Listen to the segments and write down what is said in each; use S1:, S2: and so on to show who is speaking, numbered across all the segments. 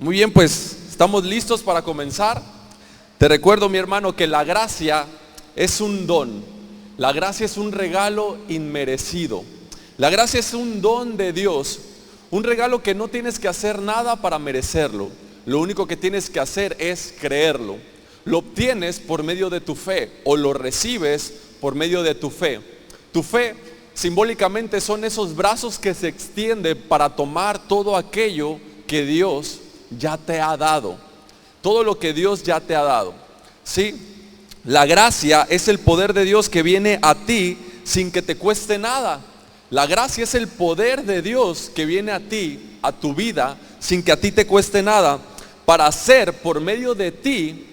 S1: Muy bien, pues estamos listos para comenzar. Te recuerdo, mi hermano, que la gracia es un don. La gracia es un regalo inmerecido. La gracia es un don de Dios, un regalo que no tienes que hacer nada para merecerlo. Lo único que tienes que hacer es creerlo. Lo obtienes por medio de tu fe o lo recibes por medio de tu fe. Tu fe simbólicamente son esos brazos que se extienden para tomar todo aquello que Dios ya te ha dado. Todo lo que Dios ya te ha dado. ¿Sí? La gracia es el poder de Dios que viene a ti sin que te cueste nada. La gracia es el poder de Dios que viene a ti, a tu vida, sin que a ti te cueste nada, para hacer por medio de ti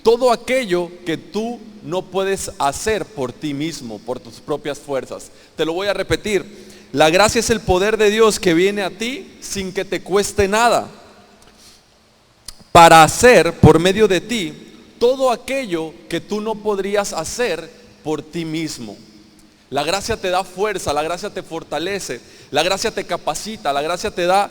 S1: todo aquello que tú no puedes hacer por ti mismo, por tus propias fuerzas. Te lo voy a repetir. La gracia es el poder de Dios que viene a ti sin que te cueste nada, para hacer por medio de ti todo aquello que tú no podrías hacer por ti mismo. La gracia te da fuerza, la gracia te fortalece, la gracia te capacita, la gracia te da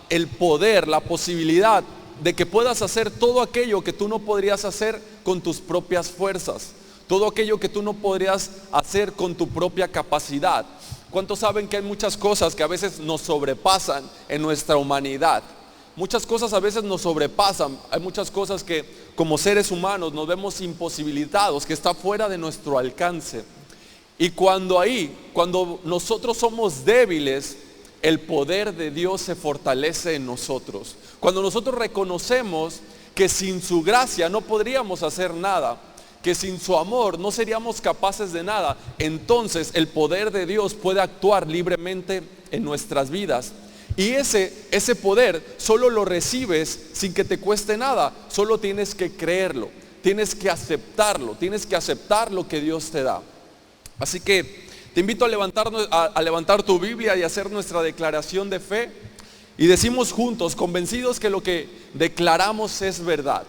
S1: el poder, la posibilidad de que puedas hacer todo aquello que tú no podrías hacer con tus propias fuerzas, todo aquello que tú no podrías hacer con tu propia capacidad. ¿Cuántos saben que hay muchas cosas que a veces nos sobrepasan en nuestra humanidad? Muchas cosas a veces nos sobrepasan, hay muchas cosas que como seres humanos nos vemos imposibilitados, que está fuera de nuestro alcance. Y cuando nosotros somos débiles, el poder de Dios se fortalece en nosotros. Cuando nosotros reconocemos que sin su gracia no podríamos hacer nada, que sin su amor no seríamos capaces de nada, entonces el poder de Dios puede actuar libremente en nuestras vidas. Y ese poder solo lo recibes sin que te cueste nada, solo tienes que creerlo, tienes que aceptarlo, tienes que aceptar lo que Dios te da. Así que te invito a levantar tu Biblia y hacer nuestra declaración de fe. Y decimos juntos, convencidos que lo que declaramos es verdad.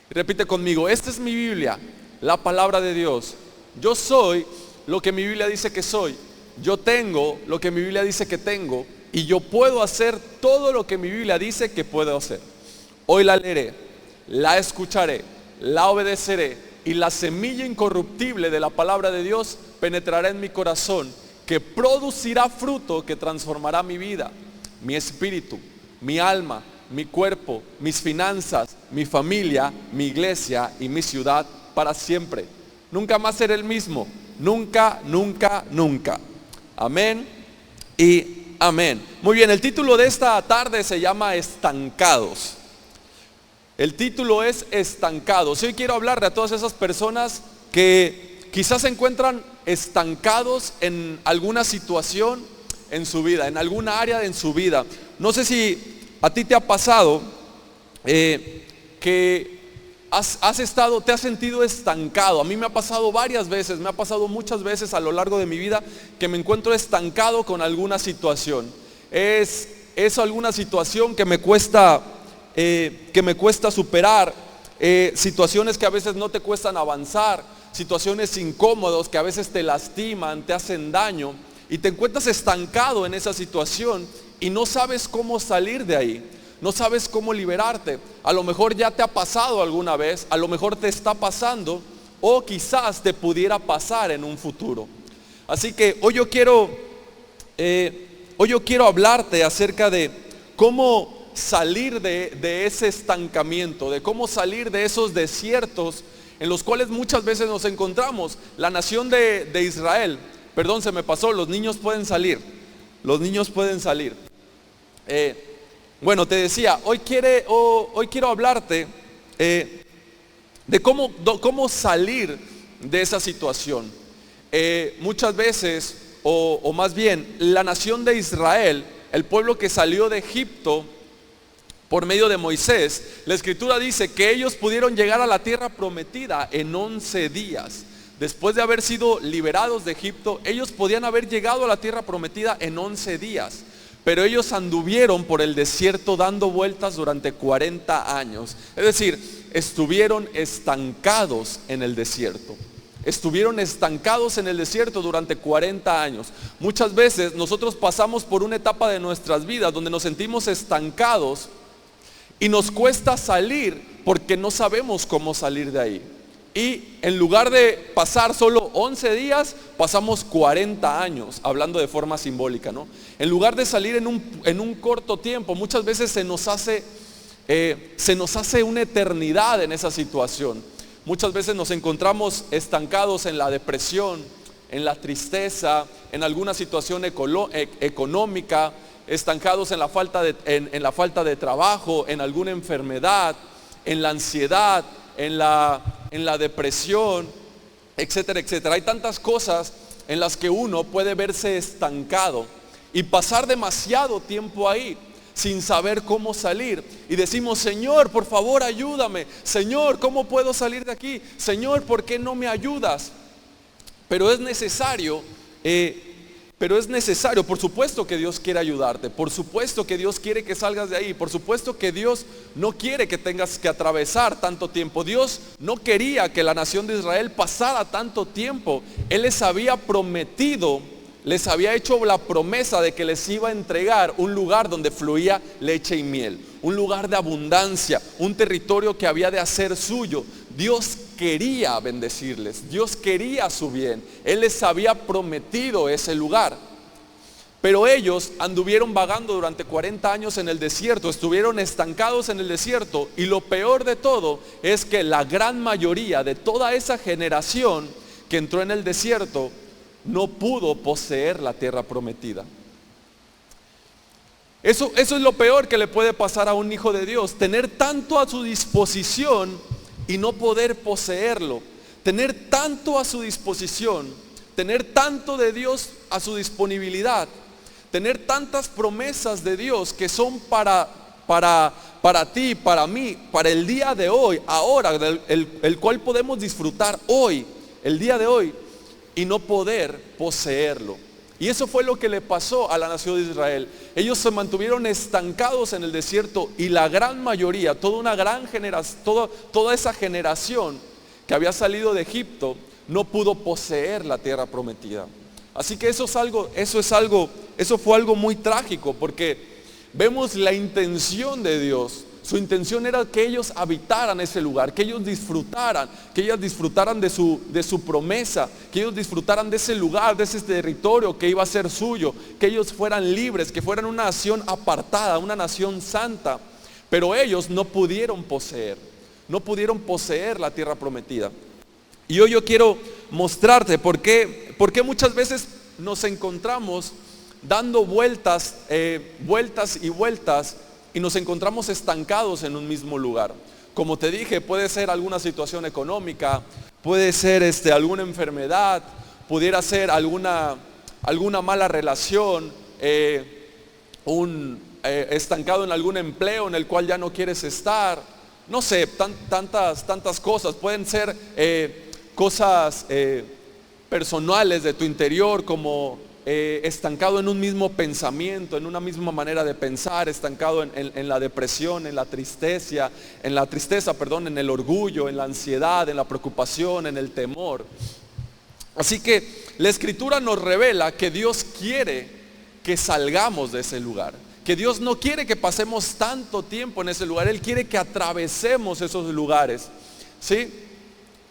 S1: Repite conmigo, esta es mi Biblia, la palabra de Dios. Yo soy lo que mi Biblia dice que soy. Yo tengo lo que mi Biblia dice que tengo. Y yo puedo hacer todo lo que mi Biblia dice que puedo hacer. Hoy la leeré, la escucharé, la obedeceré. Y la semilla incorruptible de la palabra de Dios penetrará en mi corazón, que producirá fruto que transformará mi vida, mi espíritu, mi alma, mi cuerpo, mis finanzas, mi familia, mi iglesia y mi ciudad para siempre. Nunca más seré el mismo. Nunca, nunca, nunca. Amén y amén. Muy bien, el título de esta tarde se llama Estancados. El título es Estancados. Hoy quiero hablarle a todas esas personas que quizás se encuentran estancados en alguna situación en su vida, en alguna área en su vida. No sé si a ti te ha pasado que te has sentido estancado. A mí me ha pasado varias veces, me ha pasado muchas veces a lo largo de mi vida que me encuentro estancado con alguna situación. Es alguna situación que me cuesta superar, situaciones que a veces no te cuestan avanzar, situaciones incómodas que a veces te lastiman, te hacen daño y te encuentras estancado en esa situación y no sabes cómo salir de ahí. No sabes cómo liberarte. A lo mejor ya te ha pasado alguna vez, a lo mejor te está pasando o quizás te pudiera pasar en un futuro. Así que hoy yo quiero hablarte acerca de cómo salir de ese estancamiento, de cómo salir de esos desiertos en los cuales muchas veces nos encontramos. La nación de Israel, perdón, se me pasó, los niños pueden salir. Bueno, te decía, hoy quiero hablarte de cómo salir de esa situación. Muchas veces, o más bien, la nación de Israel, el pueblo que salió de Egipto por medio de Moisés, la escritura dice que ellos pudieron llegar a la tierra prometida en 11 días. Después de haber sido liberados de Egipto, ellos podían haber llegado a la tierra prometida en 11 días. Pero ellos anduvieron por el desierto dando vueltas durante 40 años. Es decir, estuvieron estancados en el desierto. Estuvieron estancados en el desierto durante 40 años. Muchas veces nosotros pasamos por una etapa de nuestras vidas donde nos sentimos estancados y nos cuesta salir porque no sabemos cómo salir de ahí. Y en lugar de pasar solo 11 días, pasamos 40 años, hablando de forma simbólica, ¿no? En lugar de salir en un corto tiempo, muchas veces se nos hace una eternidad en esa situación. Muchas veces nos encontramos estancados en la depresión, en la tristeza, en alguna situación económica, estancados en la falta de trabajo, en alguna enfermedad, en la ansiedad, en la depresión, etcétera, etcétera. Hay tantas cosas en las que uno puede verse estancado y pasar demasiado tiempo ahí sin saber cómo salir. Y decimos: Señor, por favor, ayúdame. Señor, ¿cómo puedo salir de aquí? Señor, ¿por qué no me ayudas? Pero es necesario, por supuesto que Dios quiere ayudarte, por supuesto que Dios quiere que salgas de ahí, por supuesto que Dios no quiere que tengas que atravesar tanto tiempo. Dios no quería que la nación de Israel pasara tanto tiempo. Él les había prometido, les había hecho la promesa de que les iba a entregar un lugar donde fluía leche y miel, un lugar de abundancia, un territorio que había de hacer suyo. Dios quería bendecirles, Dios quería su bien, Él les había prometido ese lugar. Pero ellos anduvieron vagando durante 40 años en el desierto, estuvieron estancados en el desierto, y lo peor de todo es que la gran mayoría de toda esa generación que entró en el desierto no pudo poseer la tierra prometida. Eso es lo peor que le puede pasar a un hijo de Dios: tener tanto a su disposición y no poder poseerlo. Tener tanto a su disposición, tener tanto de Dios a su disponibilidad, tener tantas promesas de Dios que son para ti, para mí, para el día de hoy, ahora, el cual podemos disfrutar hoy, el día de hoy, y no poder poseerlo. Y eso fue lo que le pasó a la nación de Israel. Ellos se mantuvieron estancados en el desierto, y la gran mayoría, toda esa generación que había salido de Egipto no pudo poseer la tierra prometida. Así que eso fue algo muy trágico, porque vemos la intención de Dios. Su intención era que ellos habitaran ese lugar, que ellos disfrutaran de su promesa, que ellos disfrutaran de ese lugar, de ese territorio que iba a ser suyo, que ellos fueran libres, que fueran una nación apartada, una nación santa. Pero ellos no pudieron poseer la tierra prometida. Y hoy yo quiero mostrarte por qué muchas veces nos encontramos dando vueltas y vueltas, y nos encontramos estancados en un mismo lugar. Como te dije, puede ser alguna situación económica, puede ser alguna enfermedad, pudiera ser alguna mala relación, estancado en algún empleo en el cual ya no quieres estar. No sé, tantas cosas. Pueden ser cosas personales de tu interior, como estancado en un mismo pensamiento, en una misma manera de pensar, estancado en la depresión, en la tristeza, en el orgullo, en la ansiedad, en la preocupación, en el temor. Así que la Escritura nos revela que Dios quiere que salgamos de ese lugar, que Dios no quiere que pasemos tanto tiempo en ese lugar. Él quiere que atravesemos esos lugares, ¿sí?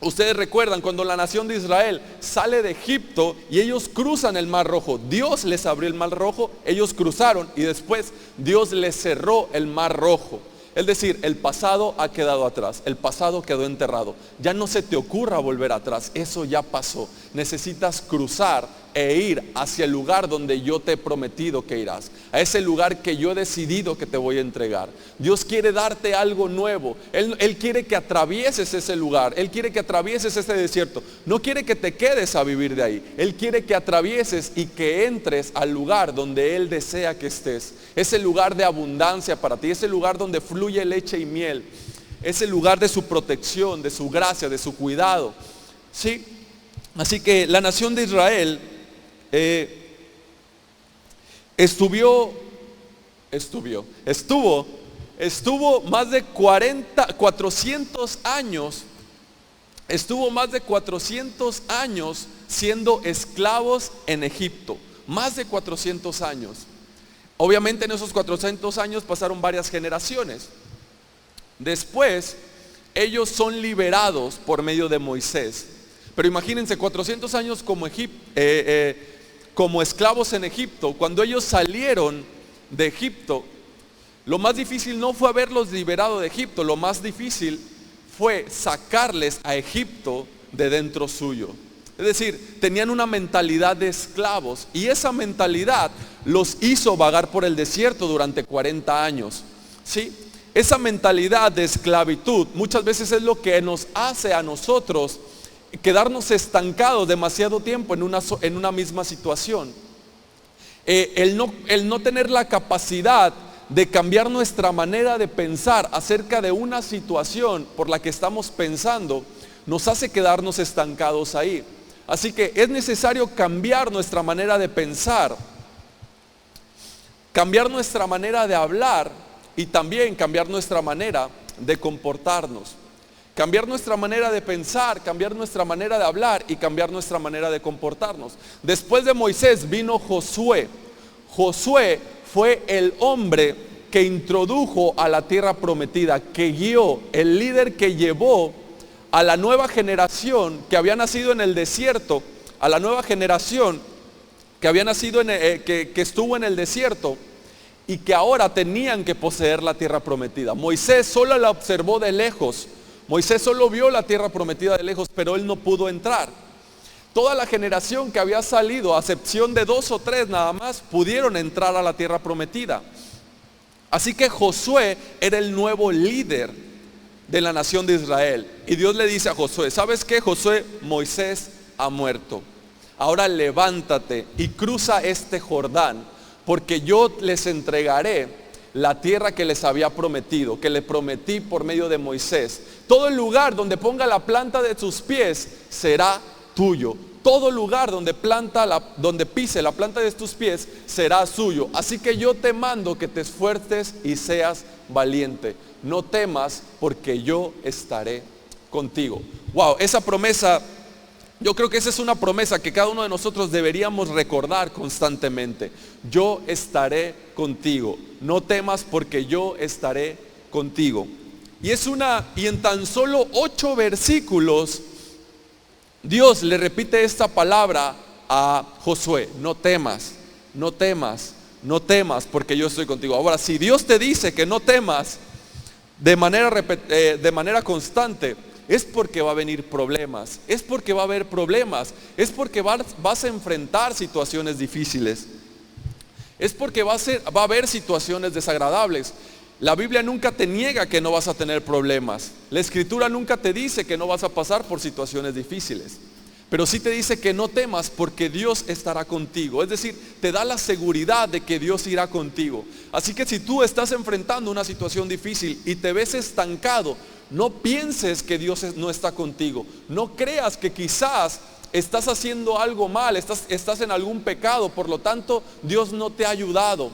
S1: Ustedes recuerdan cuando la nación de Israel sale de Egipto y ellos cruzan el Mar Rojo. Dios les abrió el Mar Rojo, ellos cruzaron, y después Dios les cerró el Mar Rojo. Es decir, el pasado ha quedado atrás, el pasado quedó enterrado. Ya no se te ocurra volver atrás, eso ya pasó. Necesitas cruzar e ir hacia el lugar donde yo te he prometido que irás, a ese lugar que yo he decidido que te voy a entregar. Dios quiere darte algo nuevo. Él quiere que atravieses ese lugar, Él quiere que atravieses ese desierto. No quiere que te quedes a vivir de ahí. Él quiere que atravieses y que entres al lugar donde Él desea que estés. Ese lugar de abundancia para ti, ese lugar donde fluye leche y miel, ese lugar de su protección, de su gracia, de su cuidado, ¿sí? Así que la nación de Israel estuvo más de 400 años, estuvo más de 400 años siendo esclavos en Egipto, más de 400 años. Obviamente en esos 400 años pasaron varias generaciones. Después, ellos son liberados por medio de Moisés. Pero imagínense, 400 años como esclavos en Egipto. Cuando ellos salieron de Egipto, lo más difícil no fue haberlos liberado de Egipto, lo más difícil fue sacarles a Egipto de dentro suyo. Es decir, tenían una mentalidad de esclavos y esa mentalidad los hizo vagar por el desierto durante 40 años. ¿Sí? Esa mentalidad de esclavitud muchas veces es lo que nos hace a nosotros quedarnos estancados demasiado tiempo en una misma situación. El no tener la capacidad de cambiar nuestra manera de pensar acerca de una situación por la que estamos pensando, nos hace quedarnos estancados ahí. Así que es necesario cambiar nuestra manera de pensar, cambiar nuestra manera de hablar y también cambiar nuestra manera de comportarnos. Cambiar nuestra manera de pensar, cambiar nuestra manera de hablar y cambiar nuestra manera de comportarnos. Después de Moisés vino Josué. Josué fue el hombre que introdujo a la tierra prometida, que guió, el líder que llevó a la nueva generación que había nacido en el desierto, a la nueva generación que había nacido que estuvo en el desierto y que ahora tenían que poseer la tierra prometida. Moisés solo la observó de lejos. Moisés solo vio la tierra prometida de lejos, pero él no pudo entrar. Toda la generación que había salido, a excepción de 2 o 3 nada más, pudieron entrar a la tierra prometida. Así que Josué era el nuevo líder de la nación de Israel. Y Dios le dice a Josué, ¿sabes qué, Josué? Moisés ha muerto. Ahora levántate y cruza este Jordán, porque yo les entregaré la tierra que les había prometido, que le prometí por medio de Moisés. Todo el lugar donde ponga la planta de tus pies será tuyo. Todo lugar donde pise la planta de tus pies será suyo. Así que yo te mando que te esfuerces y seas valiente. No temas, porque yo estaré contigo. Wow, esa promesa, yo creo que esa es una promesa que cada uno de nosotros deberíamos recordar constantemente. Yo estaré contigo. No temas, porque yo estaré contigo. Y en tan solo 8 versículos, Dios le repite esta palabra a Josué: no temas, no temas, no temas, porque yo estoy contigo. Ahora, si Dios te dice que no temas de manera constante, es porque va a venir problemas, es porque va a haber problemas, es porque vas a enfrentar situaciones difíciles, es porque va a haber situaciones desagradables. La Biblia nunca te niega que no vas a tener problemas. La Escritura nunca te dice que no vas a pasar por situaciones difíciles. Pero sí te dice que no temas, porque Dios estará contigo. Es decir, te da la seguridad de que Dios irá contigo. Así que si tú estás enfrentando una situación difícil y te ves estancado, no pienses que Dios no está contigo. No creas que quizás estás haciendo algo mal, estás en algún pecado, por lo tanto Dios no te ha ayudado.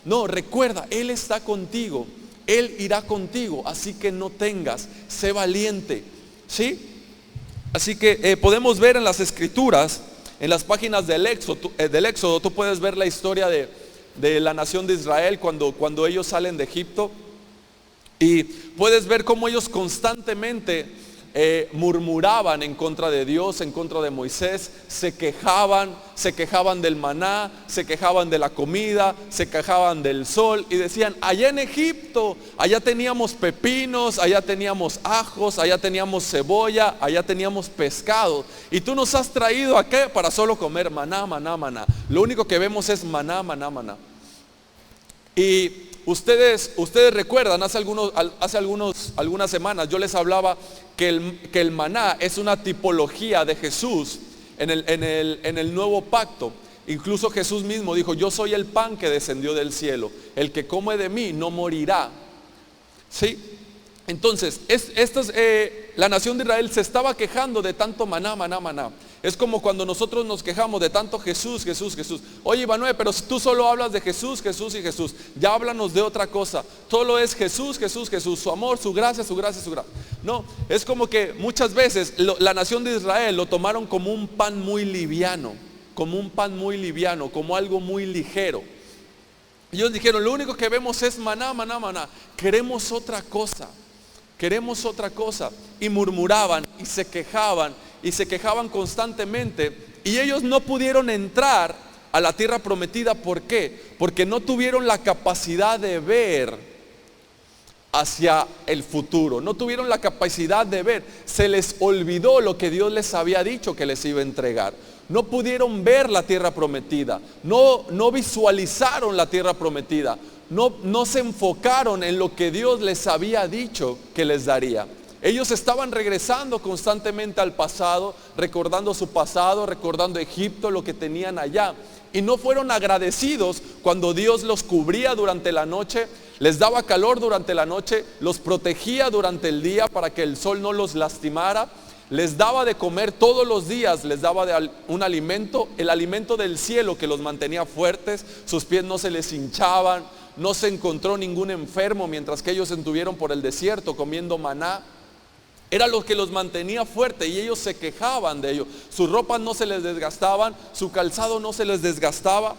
S1: No, recuerda, Él está contigo, Él irá contigo, así que no tengas, sé valiente, ¿sí? Así que podemos ver en las Escrituras, en las páginas del Éxodo, tú puedes ver la historia de la nación de Israel cuando ellos salen de Egipto, y puedes ver cómo ellos constantemente murmuraban en contra de Dios, en contra de Moisés, se quejaban del maná, se quejaban de la comida, se quejaban del sol y decían: allá en Egipto, allá teníamos pepinos, allá teníamos ajos, allá teníamos cebolla, allá teníamos pescado, y tú nos has traído acá para solo comer maná, maná, maná. Lo único que vemos es maná, maná, maná. Y ustedes recuerdan, hace algunas semanas yo les hablaba que el maná es una tipología de Jesús en el nuevo pacto. Incluso Jesús mismo dijo: yo soy el pan que descendió del cielo, el que come de mí no morirá. ¿Sí? Entonces, la nación de Israel se estaba quejando de tanto maná, maná, maná. Es como cuando nosotros nos quejamos de tanto Jesús, Jesús, Jesús. Oye, Manuel, pero si tú solo hablas de Jesús, Jesús y Jesús, ya háblanos de otra cosa. Solo es Jesús, Jesús, Jesús, su amor, su gracia, su gracia, su gracia. No, es como que muchas veces la nación de Israel lo tomaron como un pan muy liviano, como algo muy ligero. Ellos dijeron: lo único que vemos es maná, maná, maná. Queremos otra cosa. queremos otra cosa. Y murmuraban y se quejaban constantemente. Y ellos no pudieron entrar a la tierra prometida. ¿Por qué? Porque no tuvieron la capacidad de ver hacia el futuro. No tuvieron la capacidad de ver. Se les olvidó lo que Dios les había dicho que les iba a entregar. No pudieron ver la tierra prometida. No visualizaron la tierra prometida. No se enfocaron en lo que Dios les había dicho que les daría. Ellos estaban regresando constantemente al pasado, recordando su pasado, recordando Egipto, lo que tenían allá. Y no fueron agradecidos cuando Dios los cubría durante la noche, les daba calor durante la noche, los protegía durante el día para que el sol no los lastimara, les daba de comer todos los días, les daba un alimento, el alimento del cielo que los mantenía fuertes, sus pies no se les hinchaban, no se encontró ningún enfermo mientras que ellos estuvieron por el desierto comiendo maná. Era lo que los mantenía fuertes y ellos se quejaban de ello. Sus ropas no se les desgastaban, su calzado no se les desgastaba.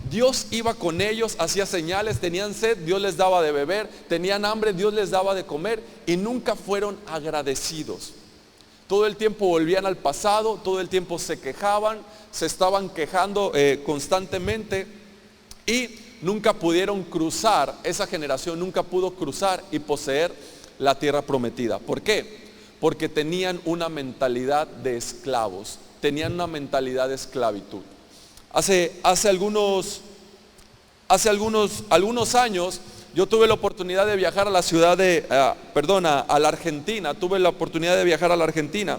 S1: Dios iba con ellos, hacía señales, tenían sed, Dios les daba de beber, tenían hambre, Dios les daba de comer y nunca fueron agradecidos. Todo el tiempo volvían al pasado, todo el tiempo se quejaban, se estaban quejando constantemente y nunca pudieron cruzar, esa generación nunca pudo cruzar y poseer la tierra prometida. ¿Por qué? Porque tenían una mentalidad de esclavos, tenían una mentalidad de esclavitud. Hace algunos años yo tuve la oportunidad de viajar a la ciudad a la Argentina, tuve la oportunidad de viajar a la Argentina.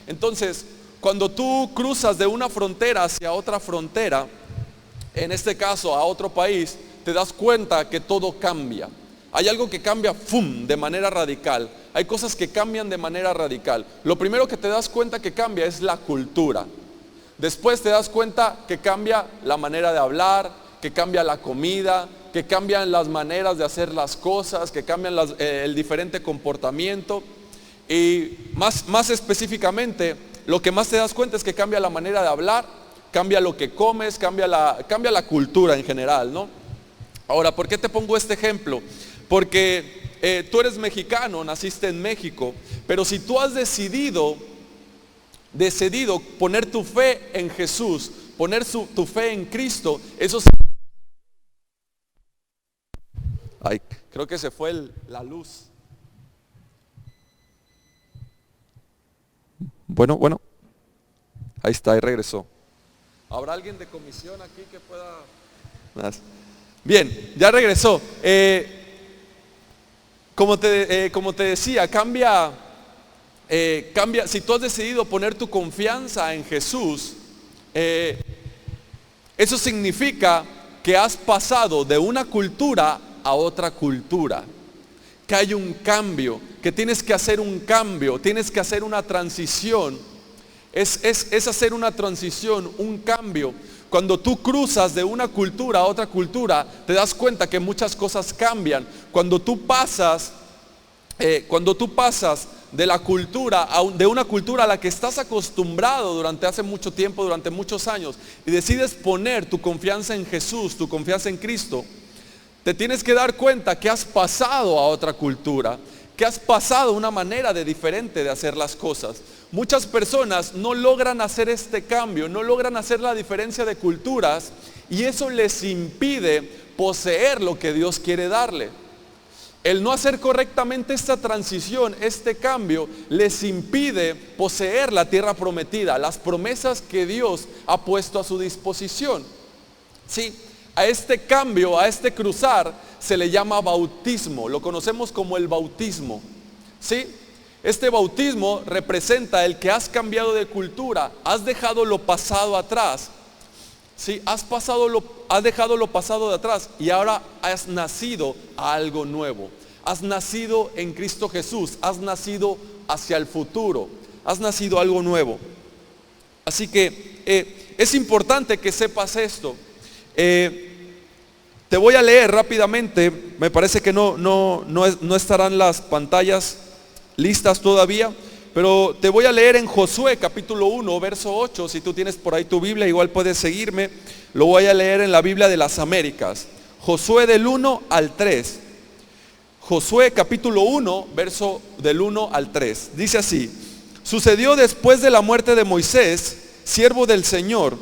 S1: Entonces, cuando tú cruzas de una frontera hacia otra frontera, en este caso a otro país, te das cuenta que todo cambia. Hay algo que cambia de manera radical. Hay cosas que cambian de manera radical. Lo primero que te das cuenta que cambia es la cultura. Después te das cuenta que cambia la manera de hablar, que cambia la comida, que cambian las maneras de hacer las cosas, que cambian el diferente comportamiento. Y más específicamente, lo que más te das cuenta es que cambia la manera de hablar, cambia lo que comes, cambia la cultura en general, ¿no? Ahora, ¿por qué te pongo este ejemplo? Porque tú eres mexicano, naciste en México, pero si tú has decidido poner tu fe en Jesús, poner tu fe en Cristo, eso ay, creo que se fue la luz. Bueno, ahí está, ahí regresó. ¿Habrá alguien de comisión aquí que pueda? Bien, ya regresó. Como te decía, cambia, si tú has decidido poner tu confianza en Jesús, eso significa que has pasado de una cultura a otra cultura, que hay un cambio, que tienes que hacer un cambio, tienes que hacer una transición. Es hacer una transición, un cambio. Cuando tú cruzas de una cultura a otra cultura, te das cuenta que muchas cosas cambian. Cuando tú pasas de la cultura, de una cultura a la que estás acostumbrado durante hace mucho tiempo, durante muchos años, y decides poner tu confianza en Jesús, tu confianza en Cristo, te tienes que dar cuenta que has pasado a otra cultura, que has pasado a una manera diferente de hacer las cosas. Muchas personas no logran hacer este cambio, no logran hacer la diferencia de culturas, y eso les impide poseer lo que Dios quiere darle. El no hacer correctamente esta transición, este cambio, les impide poseer la tierra prometida, las promesas que Dios ha puesto a su disposición. Sí, a este cambio, a este cruzar, se le llama bautismo, lo conocemos como el bautismo. ¿Sí? Este bautismo representa el que has cambiado de cultura, has dejado lo pasado atrás. ¿Sí? Has dejado lo pasado de atrás y ahora has nacido a algo nuevo. Has nacido en Cristo Jesús, has nacido hacia el futuro, has nacido a algo nuevo. Así que es importante que sepas esto. Te voy a leer rápidamente, me parece que no estarán las pantallas listas todavía, pero te voy a leer en Josué capítulo 1, verso 8, si tú tienes por ahí tu Biblia, igual puedes seguirme, lo voy a leer en la Biblia de las Américas. Josué del 1 al 3. Josué capítulo 1, verso del 1 al 3. Dice así: sucedió después de la muerte de Moisés, siervo del Señor,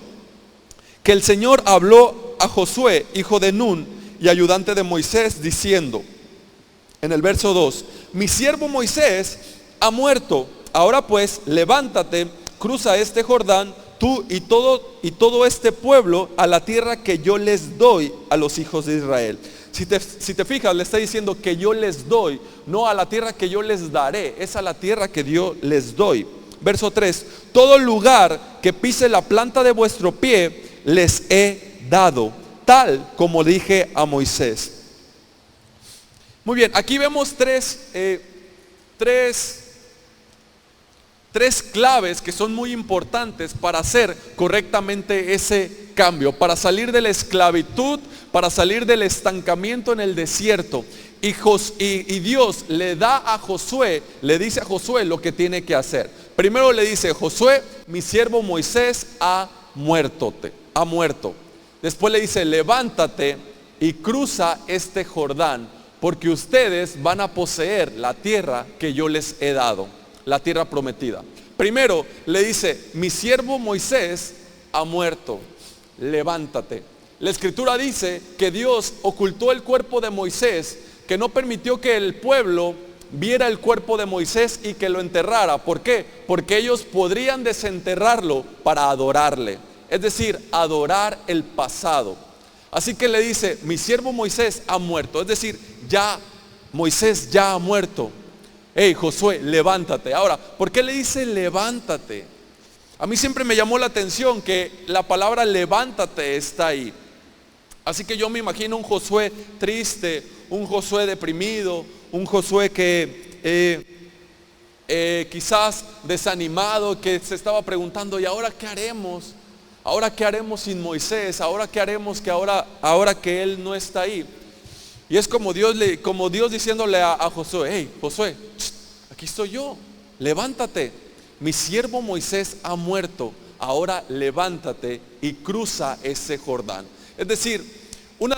S1: que el Señor habló a Josué, hijo de Nun, y ayudante de Moisés, diciendo, en el verso 2, mi siervo Moisés ha muerto, ahora pues levántate, cruza este Jordán, tú y todo este pueblo, a la tierra que yo les doy a los hijos de Israel. Si te fijas, le está diciendo que yo les doy, no a la tierra que yo les daré, es a la tierra que yo les doy. Verso 3, todo lugar que pise la planta de vuestro pie, les he dado, tal como dije a Moisés. Muy bien, aquí vemos tres claves que son muy importantes para hacer correctamente ese cambio, para salir de la esclavitud, para salir del estancamiento en el desierto. Y Dios le da a Josué, le dice a Josué lo que tiene que hacer. Primero le dice: Josué, mi siervo Moisés ha muerto. Después le dice: levántate y cruza este Jordán, porque ustedes van a poseer la tierra que yo les he dado, la tierra prometida. Primero le dice: mi siervo Moisés ha muerto, levántate. La escritura dice que Dios ocultó el cuerpo de Moisés, que no permitió que el pueblo viera el cuerpo de Moisés y que lo enterrara. ¿Por qué? Porque ellos podrían desenterrarlo para adorarle, es decir, adorar el pasado. Así que le dice: mi siervo Moisés ha muerto, es decir, ya Moisés ya ha muerto. Hey Josué, levántate. Ahora, ¿por qué le dice levántate? A mí siempre me llamó la atención que la palabra levántate está ahí. Así que yo me imagino un Josué triste, un Josué deprimido, un Josué que quizás desanimado, que se estaba preguntando: ¿y ahora qué haremos? ¿Ahora qué haremos sin Moisés? ¿Ahora qué haremos ahora que él no está ahí? Y es como Dios diciéndole a Josué: hey Josué, aquí estoy yo, levántate. Mi siervo Moisés ha muerto, ahora levántate y cruza ese Jordán. Es decir, una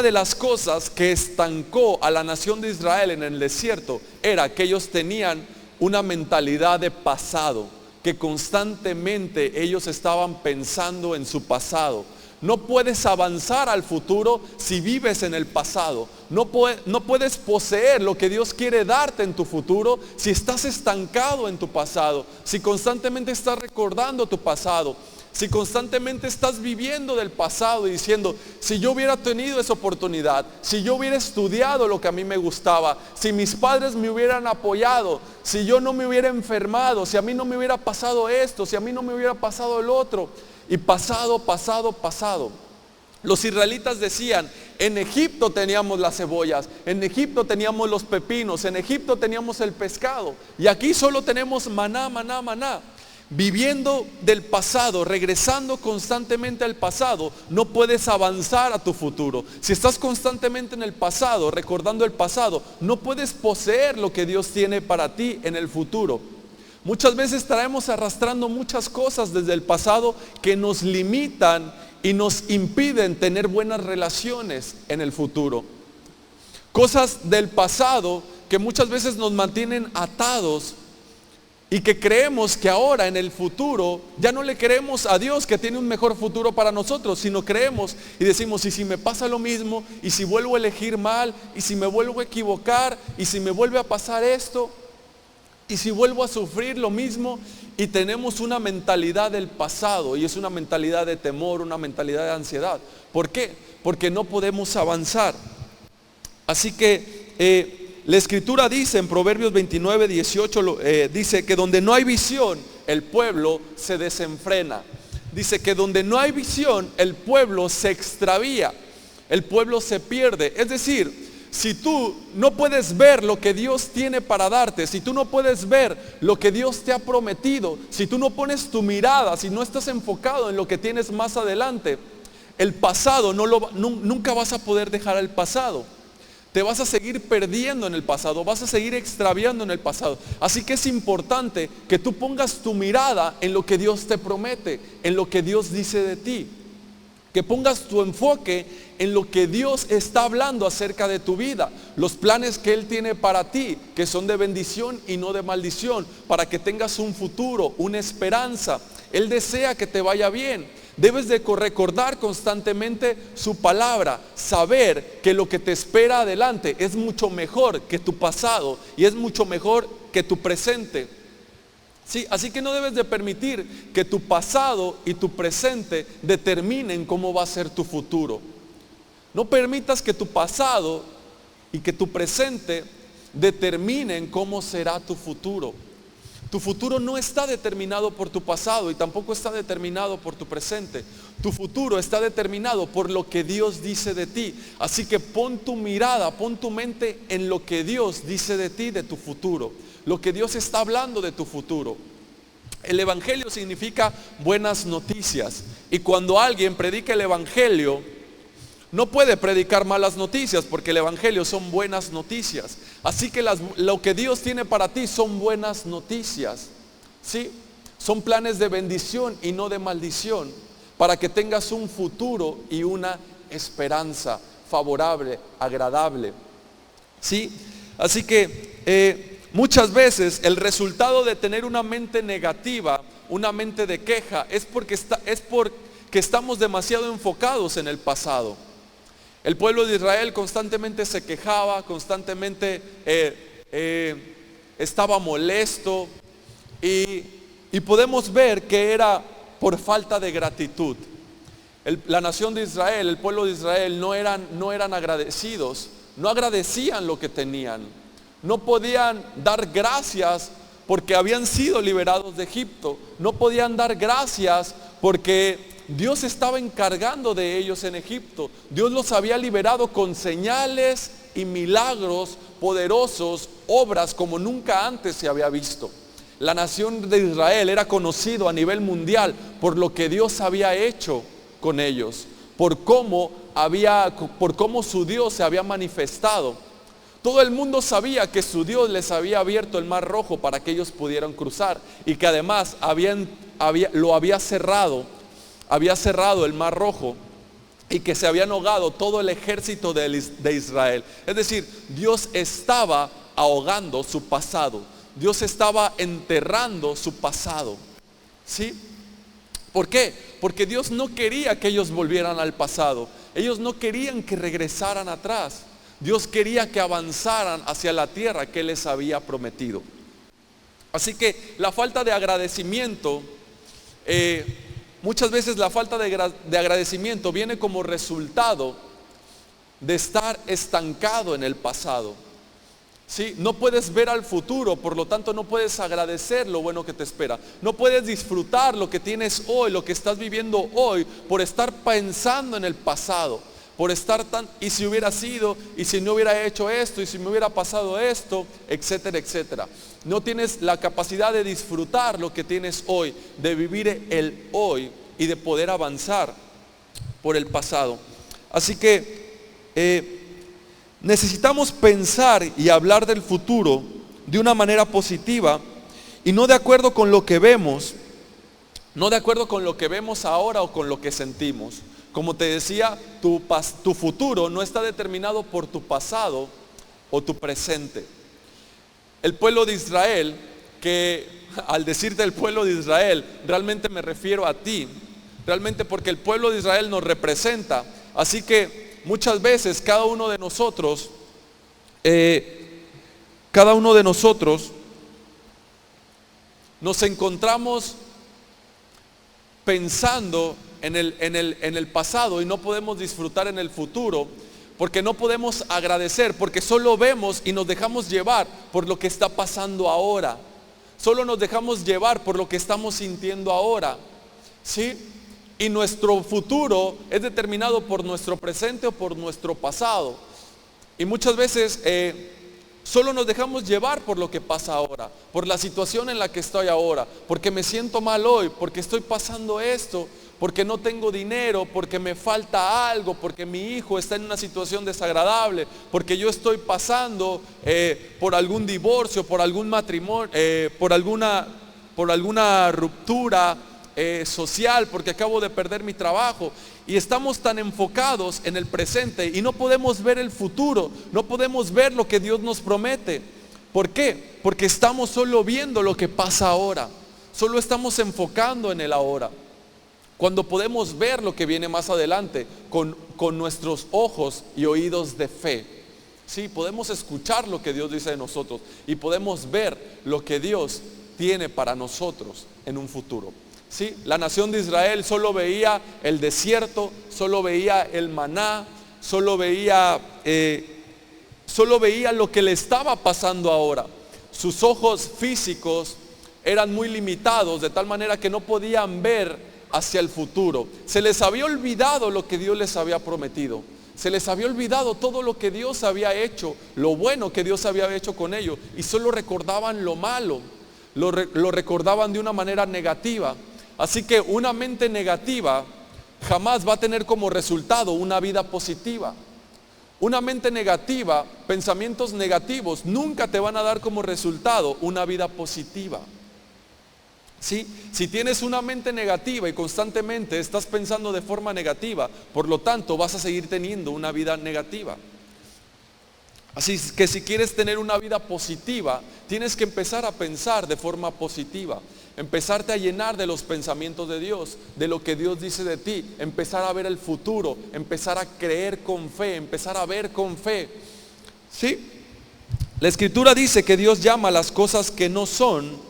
S1: de las cosas que estancó a la nación de Israel en el desierto era que ellos tenían una mentalidad de pasado, que constantemente ellos estaban pensando en su pasado. No puedes avanzar al futuro si vives en el pasado. No puedes poseer lo que Dios quiere darte en tu futuro si estás estancado en tu pasado, si constantemente estás recordando tu pasado, si constantemente estás viviendo del pasado y diciendo: si yo hubiera tenido esa oportunidad, si yo hubiera estudiado lo que a mí me gustaba, si mis padres me hubieran apoyado, si yo no me hubiera enfermado, si a mí no me hubiera pasado esto, si a mí no me hubiera pasado el otro. Y pasado. Los israelitas decían: en Egipto teníamos las cebollas, en Egipto teníamos los pepinos, en Egipto teníamos el pescado, y aquí solo tenemos maná. Viviendo del pasado, regresando constantemente al pasado, no puedes avanzar a tu futuro. Si estás constantemente en el pasado, recordando el pasado, no puedes poseer lo que Dios tiene para ti en el futuro. Muchas veces traemos arrastrando muchas cosas desde el pasado que nos limitan y nos impiden tener buenas relaciones en el futuro. Cosas del pasado que muchas veces nos mantienen atados y que creemos que ahora en el futuro ya no le creemos a Dios que tiene un mejor futuro para nosotros, sino creemos y decimos: y si me pasa lo mismo, y si vuelvo a elegir mal, y si me vuelvo a equivocar, y si me vuelve a pasar esto, y si vuelvo a sufrir lo mismo. Y tenemos una mentalidad del pasado, y es una mentalidad de temor, una mentalidad de ansiedad. ¿Por qué? Porque no podemos avanzar. Así que la escritura dice en Proverbios 29, 18, dice que donde no hay visión, el pueblo se desenfrena. Dice que donde no hay visión, el pueblo se extravía, el pueblo se pierde. Es decir, si tú no puedes ver lo que Dios tiene para darte, si tú no puedes ver lo que Dios te ha prometido, si tú no pones tu mirada, si no estás enfocado en lo que tienes más adelante, el pasado nunca vas a poder dejar el pasado. Te vas a seguir perdiendo en el pasado, vas a seguir extraviando en el pasado. Así que es importante que tú pongas tu mirada en lo que Dios te promete, en lo que Dios dice de ti. Que pongas tu enfoque en lo que Dios está hablando acerca de tu vida, los planes que Él tiene para ti, que son de bendición y no de maldición, para que tengas un futuro, una esperanza. Él desea que te vaya bien. Debes de recordar constantemente su palabra, saber que lo que te espera adelante es mucho mejor que tu pasado y es mucho mejor que tu presente. Sí, así que no debes de permitir que tu pasado y tu presente determinen cómo va a ser tu futuro. No permitas que tu pasado y que tu presente determinen cómo será tu futuro. Tu futuro no está determinado por tu pasado y tampoco está determinado por tu presente. Tu futuro está determinado por lo que Dios dice de ti. Así que pon tu mirada, pon tu mente en lo que Dios dice de ti, de tu futuro. Lo que Dios está hablando de tu futuro. El evangelio significa buenas noticias. Y cuando alguien predica el evangelio, no puede predicar malas noticias, porque el evangelio son buenas noticias. Así que lo que Dios tiene para ti son buenas noticias. ¿Sí? Son planes de bendición y no de maldición, para que tengas un futuro y una esperanza favorable, agradable. ¿Sí? Así que muchas veces el resultado de tener una mente negativa, una mente de queja, es porque estamos demasiado enfocados en el pasado. El pueblo de Israel constantemente se quejaba, constantemente estaba molesto y podemos ver que era por falta de gratitud. La nación de Israel, el pueblo de Israel no eran agradecidos, no agradecían lo que tenían, no podían dar gracias porque habían sido liberados de Egipto, no podían dar gracias porque Dios estaba encargando de ellos en Egipto. Dios los había liberado con señales y milagros poderosos, obras como nunca antes se había visto. La nación de Israel era conocido a nivel mundial por lo que Dios había hecho con ellos, por cómo su Dios se había manifestado. Todo el mundo sabía que su Dios les había abierto el mar rojo para que ellos pudieran cruzar y que además lo había cerrado el mar rojo y que se habían ahogado todo el ejército de Israel. Es decir, Dios estaba ahogando su pasado. Dios estaba enterrando su pasado. ¿Sí? ¿Por qué? Porque Dios no quería que ellos volvieran al pasado. Ellos no querían que regresaran atrás. Dios quería que avanzaran hacia la tierra que Él les había prometido. Así que la falta de agradecimiento, muchas veces la falta de agradecimiento viene como resultado de estar estancado en el pasado. ¿Sí? No puedes ver al futuro, por lo tanto no puedes agradecer lo bueno que te espera. No puedes disfrutar lo que tienes hoy, lo que estás viviendo hoy, por estar pensando en el pasado. Por estar y si hubiera sido, y si no hubiera hecho esto, y si me hubiera pasado esto, etcétera, etcétera. No tienes la capacidad de disfrutar lo que tienes hoy, de vivir el hoy y de poder avanzar por el pasado. Así que necesitamos pensar y hablar del futuro de una manera positiva y no de acuerdo con lo que vemos, no de acuerdo con lo que vemos ahora o con lo que sentimos. Como te decía, tu futuro no está determinado por tu pasado o tu presente. El pueblo de Israel, que al decirte el pueblo de Israel, realmente me refiero a ti, realmente porque el pueblo de Israel nos representa. Así que muchas veces cada uno de nosotros nos encontramos pensando en el pasado y no podemos disfrutar en el futuro, porque no podemos agradecer, porque solo vemos y nos dejamos llevar por lo que está pasando ahora. Solo nos dejamos llevar por lo que estamos sintiendo ahora. ¿Sí? Y nuestro futuro es determinado por nuestro presente o por nuestro pasado. Y muchas veces solo nos dejamos llevar por lo que pasa ahora, por la situación en la que estoy ahora, porque me siento mal hoy, porque estoy pasando esto, porque no tengo dinero, porque me falta algo, porque mi hijo está en una situación desagradable, porque yo estoy pasando por algún divorcio, por algún matrimonio, por alguna ruptura social porque acabo de perder mi trabajo. Y estamos tan enfocados en el presente y no podemos ver el futuro, no podemos ver lo que Dios nos promete. ¿Por qué? Porque estamos solo viendo lo que pasa ahora, solo estamos enfocando en el ahora, cuando podemos ver lo que viene más adelante con nuestros ojos y oídos de fe. Sí, podemos escuchar lo que Dios dice de nosotros y podemos ver lo que Dios tiene para nosotros en un futuro. Sí, la nación de Israel solo veía el desierto, solo veía el maná, solo veía lo que le estaba pasando ahora. Sus ojos físicos eran muy limitados, de tal manera que no podían ver hacia el futuro. Se les había olvidado lo que Dios les había prometido. Se les había olvidado todo lo que Dios había hecho, lo bueno que Dios había hecho con ellos, y solo recordaban lo malo, lo recordaban de una manera negativa. Así que una mente negativa jamás va a tener como resultado una vida positiva. Una mente negativa, pensamientos negativos, nunca te van a dar como resultado una vida positiva. ¿Sí? Si tienes una mente negativa y constantemente estás pensando de forma negativa, por lo tanto vas a seguir teniendo una vida negativa. Así que si quieres tener una vida positiva, tienes que empezar a pensar de forma positiva, empezarte a llenar de los pensamientos de Dios, de lo que Dios dice de ti, empezar a ver el futuro, empezar a creer con fe, empezar a ver con fe. ¿Sí? La Escritura dice que Dios llama las cosas que no son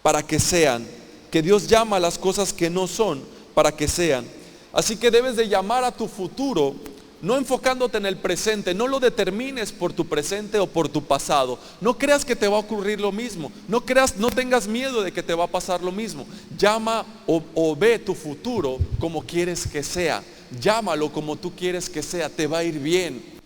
S1: para que sean, que Dios llama a las cosas que no son para que sean. Así que debes de llamar a tu futuro, no enfocándote en el presente. No lo determines por tu presente o por tu pasado. No creas que te va a ocurrir lo mismo, no tengas miedo de que te va a pasar lo mismo. Llama o ve tu futuro como quieres que sea, llámalo como tú quieres que sea. Te va a ir bien.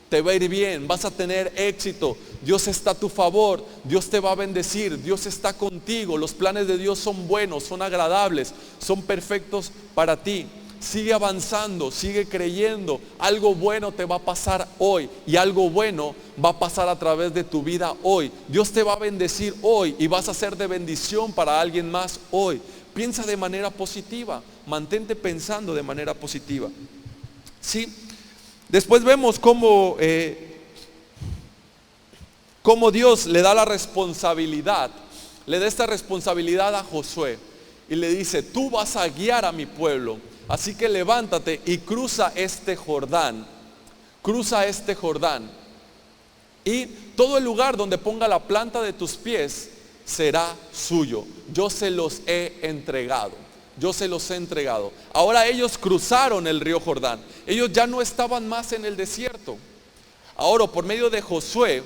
S1: Te va a ir bien, vas a tener éxito, Dios está a tu favor, Dios te va a bendecir, Dios está contigo, los planes de Dios son buenos, son agradables, son perfectos para ti. Sigue avanzando, sigue creyendo, algo bueno te va a pasar hoy y algo bueno va a pasar a través de tu vida hoy. Dios te va a bendecir hoy y vas a ser de bendición para alguien más hoy. Piensa de manera positiva, mantente pensando de manera positiva. ¿Sí? Después vemos cómo Dios le da la responsabilidad, le da esta responsabilidad a Josué y le dice: tú vas a guiar a mi pueblo, así que levántate y cruza este Jordán, y todo el lugar donde ponga la planta de tus pies será suyo. Yo se los he entregado. Ahora ellos cruzaron el río Jordán. Ellos ya no estaban más en el desierto. Ahora, por medio de Josué,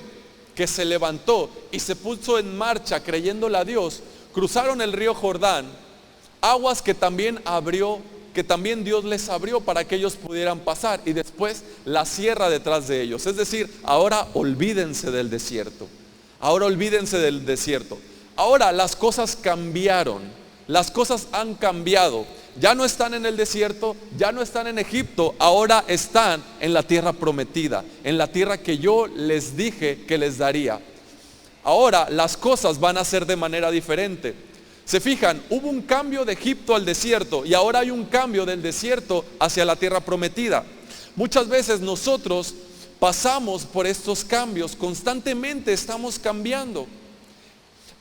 S1: que se levantó y se puso en marcha creyéndole a Dios, cruzaron el río Jordán, aguas que también Dios les abrió para que ellos pudieran pasar, y después la sierra detrás de ellos. Es decir, ahora olvídense del desierto. Ahora las cosas cambiaron. Las cosas han cambiado. Ya no están en el desierto, ya no están en Egipto, ahora están en la tierra prometida, en la tierra que yo les dije que les daría. Ahora las cosas van a ser de manera diferente. Se fijan, hubo un cambio de Egipto al desierto y ahora hay un cambio del desierto hacia la tierra prometida. Muchas veces nosotros pasamos por estos cambios, constantemente estamos cambiando.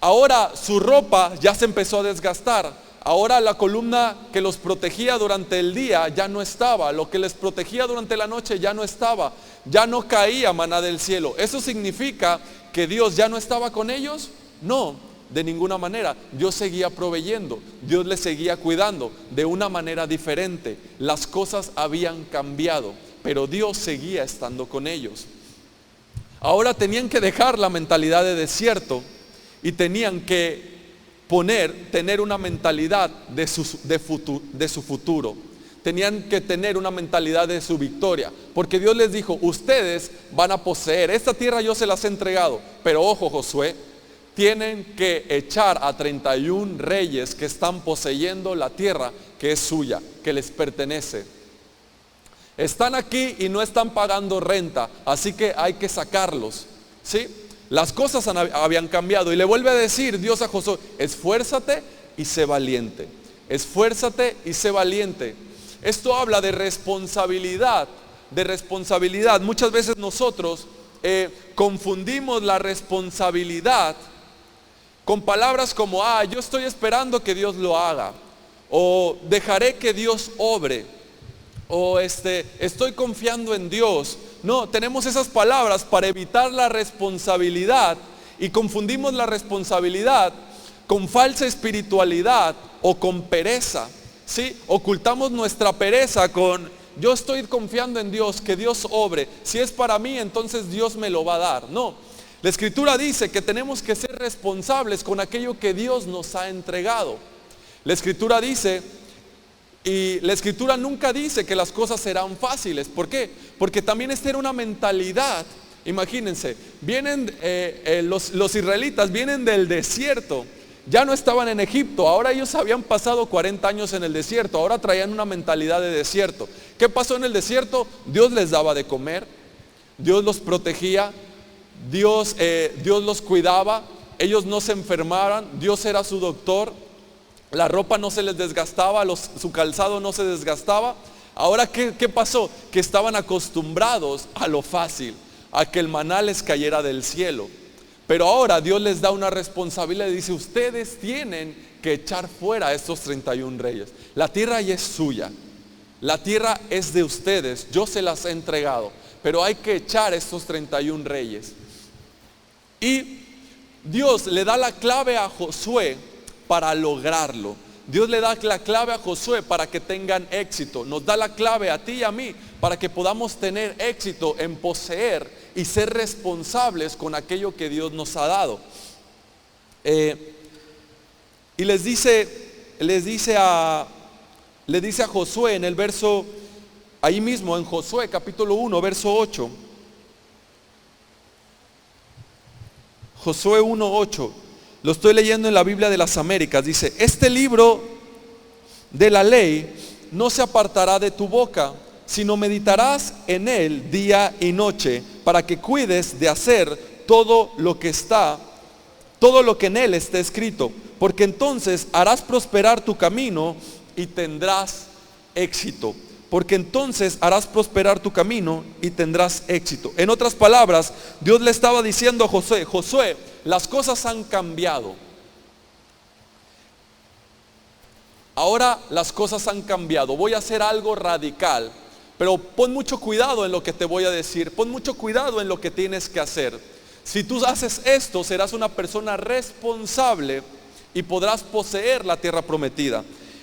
S1: Ahora su ropa ya se empezó a desgastar. Ahora la columna que los protegía durante el día ya no estaba. Lo que les protegía durante la noche ya no estaba. Ya no caía maná del cielo. ¿Eso significa que Dios ya no estaba con ellos? No, de ninguna manera. Dios seguía proveyendo. Dios les seguía cuidando de una manera diferente. Las cosas habían cambiado, pero Dios seguía estando con ellos. Ahora tenían que dejar la mentalidad de desierto y tenían que tener una mentalidad de su futuro. Tenían que tener una mentalidad de su victoria, porque Dios les dijo: ustedes van a poseer esta tierra, yo se las he entregado, pero ojo, Josué, tienen que echar a 31 reyes que están poseyendo la tierra que es suya, que les pertenece. Están aquí y no están pagando renta, así que hay que sacarlos. ¿Sí? Las cosas habían cambiado y le vuelve a decir Dios a Josué: esfuérzate y sé valiente. Esfuérzate y sé valiente. Esto habla de responsabilidad, de responsabilidad. Muchas veces nosotros confundimos la responsabilidad con palabras como, yo estoy esperando que Dios lo haga, o dejaré que Dios obre, o estoy confiando en Dios. No, tenemos esas palabras para evitar la responsabilidad y confundimos la responsabilidad con falsa espiritualidad o con pereza, ¿sí? Ocultamos nuestra pereza con, yo estoy confiando en Dios, que Dios obre. Si es para mí, entonces Dios me lo va a dar. No, la Escritura dice que tenemos que ser responsables con aquello que Dios nos ha entregado. La Escritura dice, y la Escritura nunca dice que las cosas serán fáciles. ¿Por qué? Porque también esta era una mentalidad. Imagínense, vienen los israelitas vienen del desierto. Ya no estaban en Egipto, ahora ellos habían pasado 40 años en el desierto, ahora traían una mentalidad de desierto. ¿Qué pasó en el desierto? Dios les daba de comer, Dios los protegía, Dios los cuidaba, ellos no se enfermaban, Dios era su doctor, la ropa no se les desgastaba, su calzado no se desgastaba. Ahora, ¿qué pasó? Que estaban acostumbrados a lo fácil, a que el maná les cayera del cielo. Pero ahora Dios les da una responsabilidad y dice, ustedes tienen que echar fuera a estos 31 reyes. La tierra ya es suya, la tierra es de ustedes, yo se las he entregado, pero hay que echar a estos 31 reyes. Y Dios le da la clave a Josué para lograrlo. Dios le da la clave a Josué para que tengan éxito. Nos da la clave a ti y a mí para que podamos tener éxito en poseer y ser responsables con aquello que Dios nos ha dado. Y le dice a Josué en el verso, ahí mismo en Josué capítulo 1, verso 8. Josué 1:8. Lo estoy leyendo en la Biblia de las Américas. Dice, este libro de la ley no se apartará de tu boca, sino meditarás en él día y noche, para que cuides de hacer todo lo que en él está escrito, porque entonces harás prosperar tu camino y tendrás éxito. Porque entonces harás prosperar tu camino y tendrás éxito. En otras palabras, Dios le estaba diciendo a Josué, Josué, las cosas han cambiado. Ahora las cosas han cambiado. Voy a hacer algo radical. Pero pon mucho cuidado en lo que te voy a decir. Pon mucho cuidado en lo que tienes que hacer. Si tú haces esto, serás una persona responsable y podrás poseer la tierra prometida.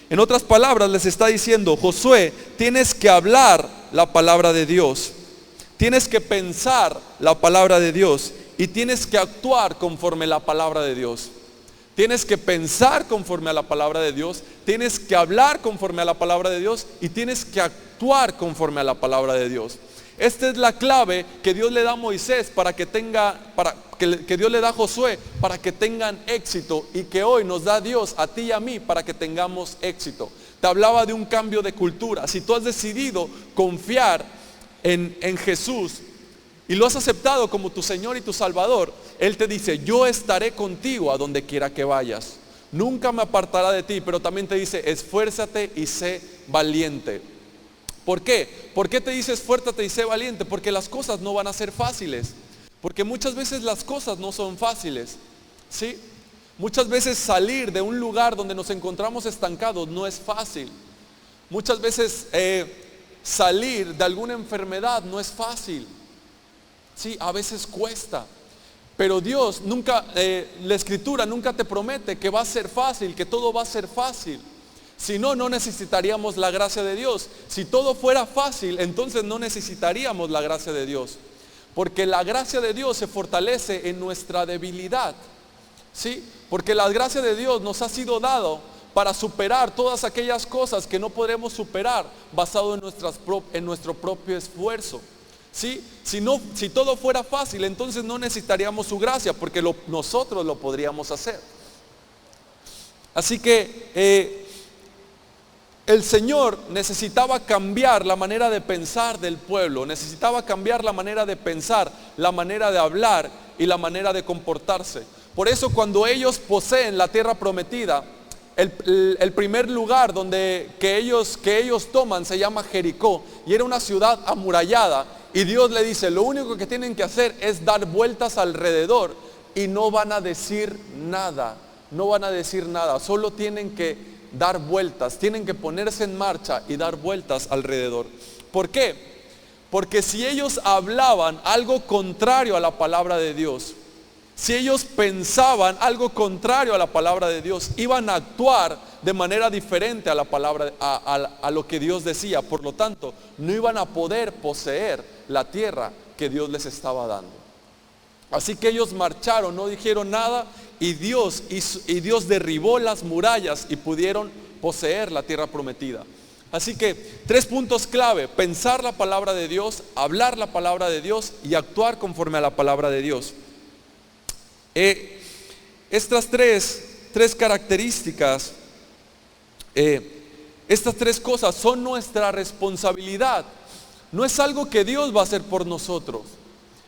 S1: En otras palabras, les está diciendo, Josué, tienes que hablar la palabra de Dios. Tienes que pensar la palabra de Dios. Y tienes que actuar conforme a la palabra de Dios. Tienes que pensar conforme a la palabra de Dios. Tienes que hablar conforme a la palabra de Dios. Y tienes que actuar conforme a la palabra de Dios. Esta es la clave que Dios le da a Moisés que Dios le da a Josué para que tengan éxito, y que hoy nos da Dios a ti y a mí para que tengamos éxito. Te hablaba de un cambio de cultura. Si tú has decidido confiar en Jesús y lo has aceptado como tu Señor y tu Salvador, Él te dice, yo estaré contigo a donde quiera que vayas. Nunca me apartará de ti, pero también te dice, esfuérzate y sé valiente. ¿Por qué? ¿Por qué te dice esfuérzate y sé valiente? Porque las cosas no van a ser fáciles. Porque muchas veces las cosas no son fáciles, ¿sí? Muchas veces salir de un lugar donde nos encontramos estancados no es fácil. Muchas veces salir de alguna enfermedad no es fácil. Sí, a veces cuesta. Pero Dios nunca, la Escritura nunca te promete que va a ser fácil, que todo va a ser fácil. Si no, no necesitaríamos la gracia de Dios. Si todo fuera fácil, entonces no necesitaríamos la gracia de Dios. Porque la gracia de Dios se fortalece en nuestra debilidad. ¿Sí? Porque la gracia de Dios nos ha sido dado para superar todas aquellas cosas que no podremos superar basado en nuestro propio esfuerzo. ¿Sí? Si todo fuera fácil, entonces no necesitaríamos su gracia, porque nosotros lo podríamos hacer. Así que el Señor necesitaba cambiar la manera de pensar del pueblo, necesitaba cambiar la manera de pensar, la manera de hablar y la manera de comportarse. Por eso cuando ellos poseen la tierra prometida, el primer lugar que ellos toman se llama Jericó, y era una ciudad amurallada, y Dios le dice, lo único que tienen que hacer es dar vueltas alrededor, y no van a decir nada, solo tienen que dar vueltas, tienen que ponerse en marcha y dar vueltas alrededor. ¿Por qué? Porque si ellos hablaban algo contrario a la palabra de Dios, si ellos pensaban algo contrario a la palabra de Dios, iban a actuar de manera diferente a la palabra, a lo que Dios decía. Por lo tanto, no iban a poder poseer la tierra que Dios les estaba dando. Así que ellos marcharon, no dijeron nada, y Dios derribó las murallas y pudieron poseer la tierra prometida. Así que 3 puntos clave: pensar la palabra de Dios, hablar la palabra de Dios y actuar conforme a la palabra de Dios. Estas tres características, estas 3 cosas son nuestra responsabilidad. No es algo que Dios va a hacer por nosotros.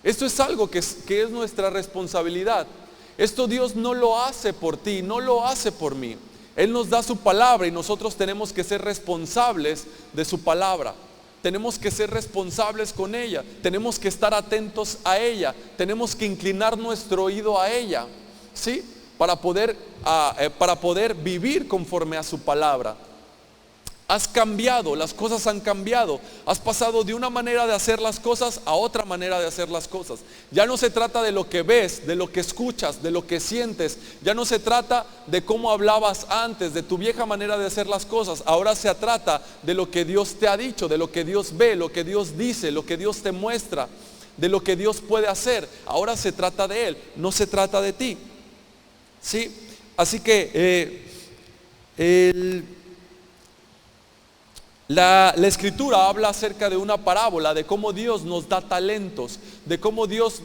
S1: Esto es algo que es nuestra responsabilidad. Esto Dios no lo hace por ti, no lo hace por mí. Él nos da su palabra y nosotros tenemos que ser responsables de su palabra. Tenemos que ser responsables con ella, tenemos que estar atentos a ella, tenemos que inclinar nuestro oído a ella, ¿sí? Para poder vivir conforme a su palabra. Has cambiado, las cosas han cambiado, has pasado de una manera de hacer las cosas a otra manera de hacer las cosas. Ya no se trata de lo que ves, de lo que escuchas, de lo que sientes, ya no se trata de cómo hablabas antes, de tu vieja manera de hacer las cosas. Ahora se trata de lo que Dios te ha dicho, de lo que Dios ve, lo que Dios dice, lo que Dios te muestra, de lo que Dios puede hacer. Ahora se trata de Él, no se trata de ti, ¿sí? Así que La Escritura habla acerca de una parábola, de cómo Dios nos da talentos, de cómo Dios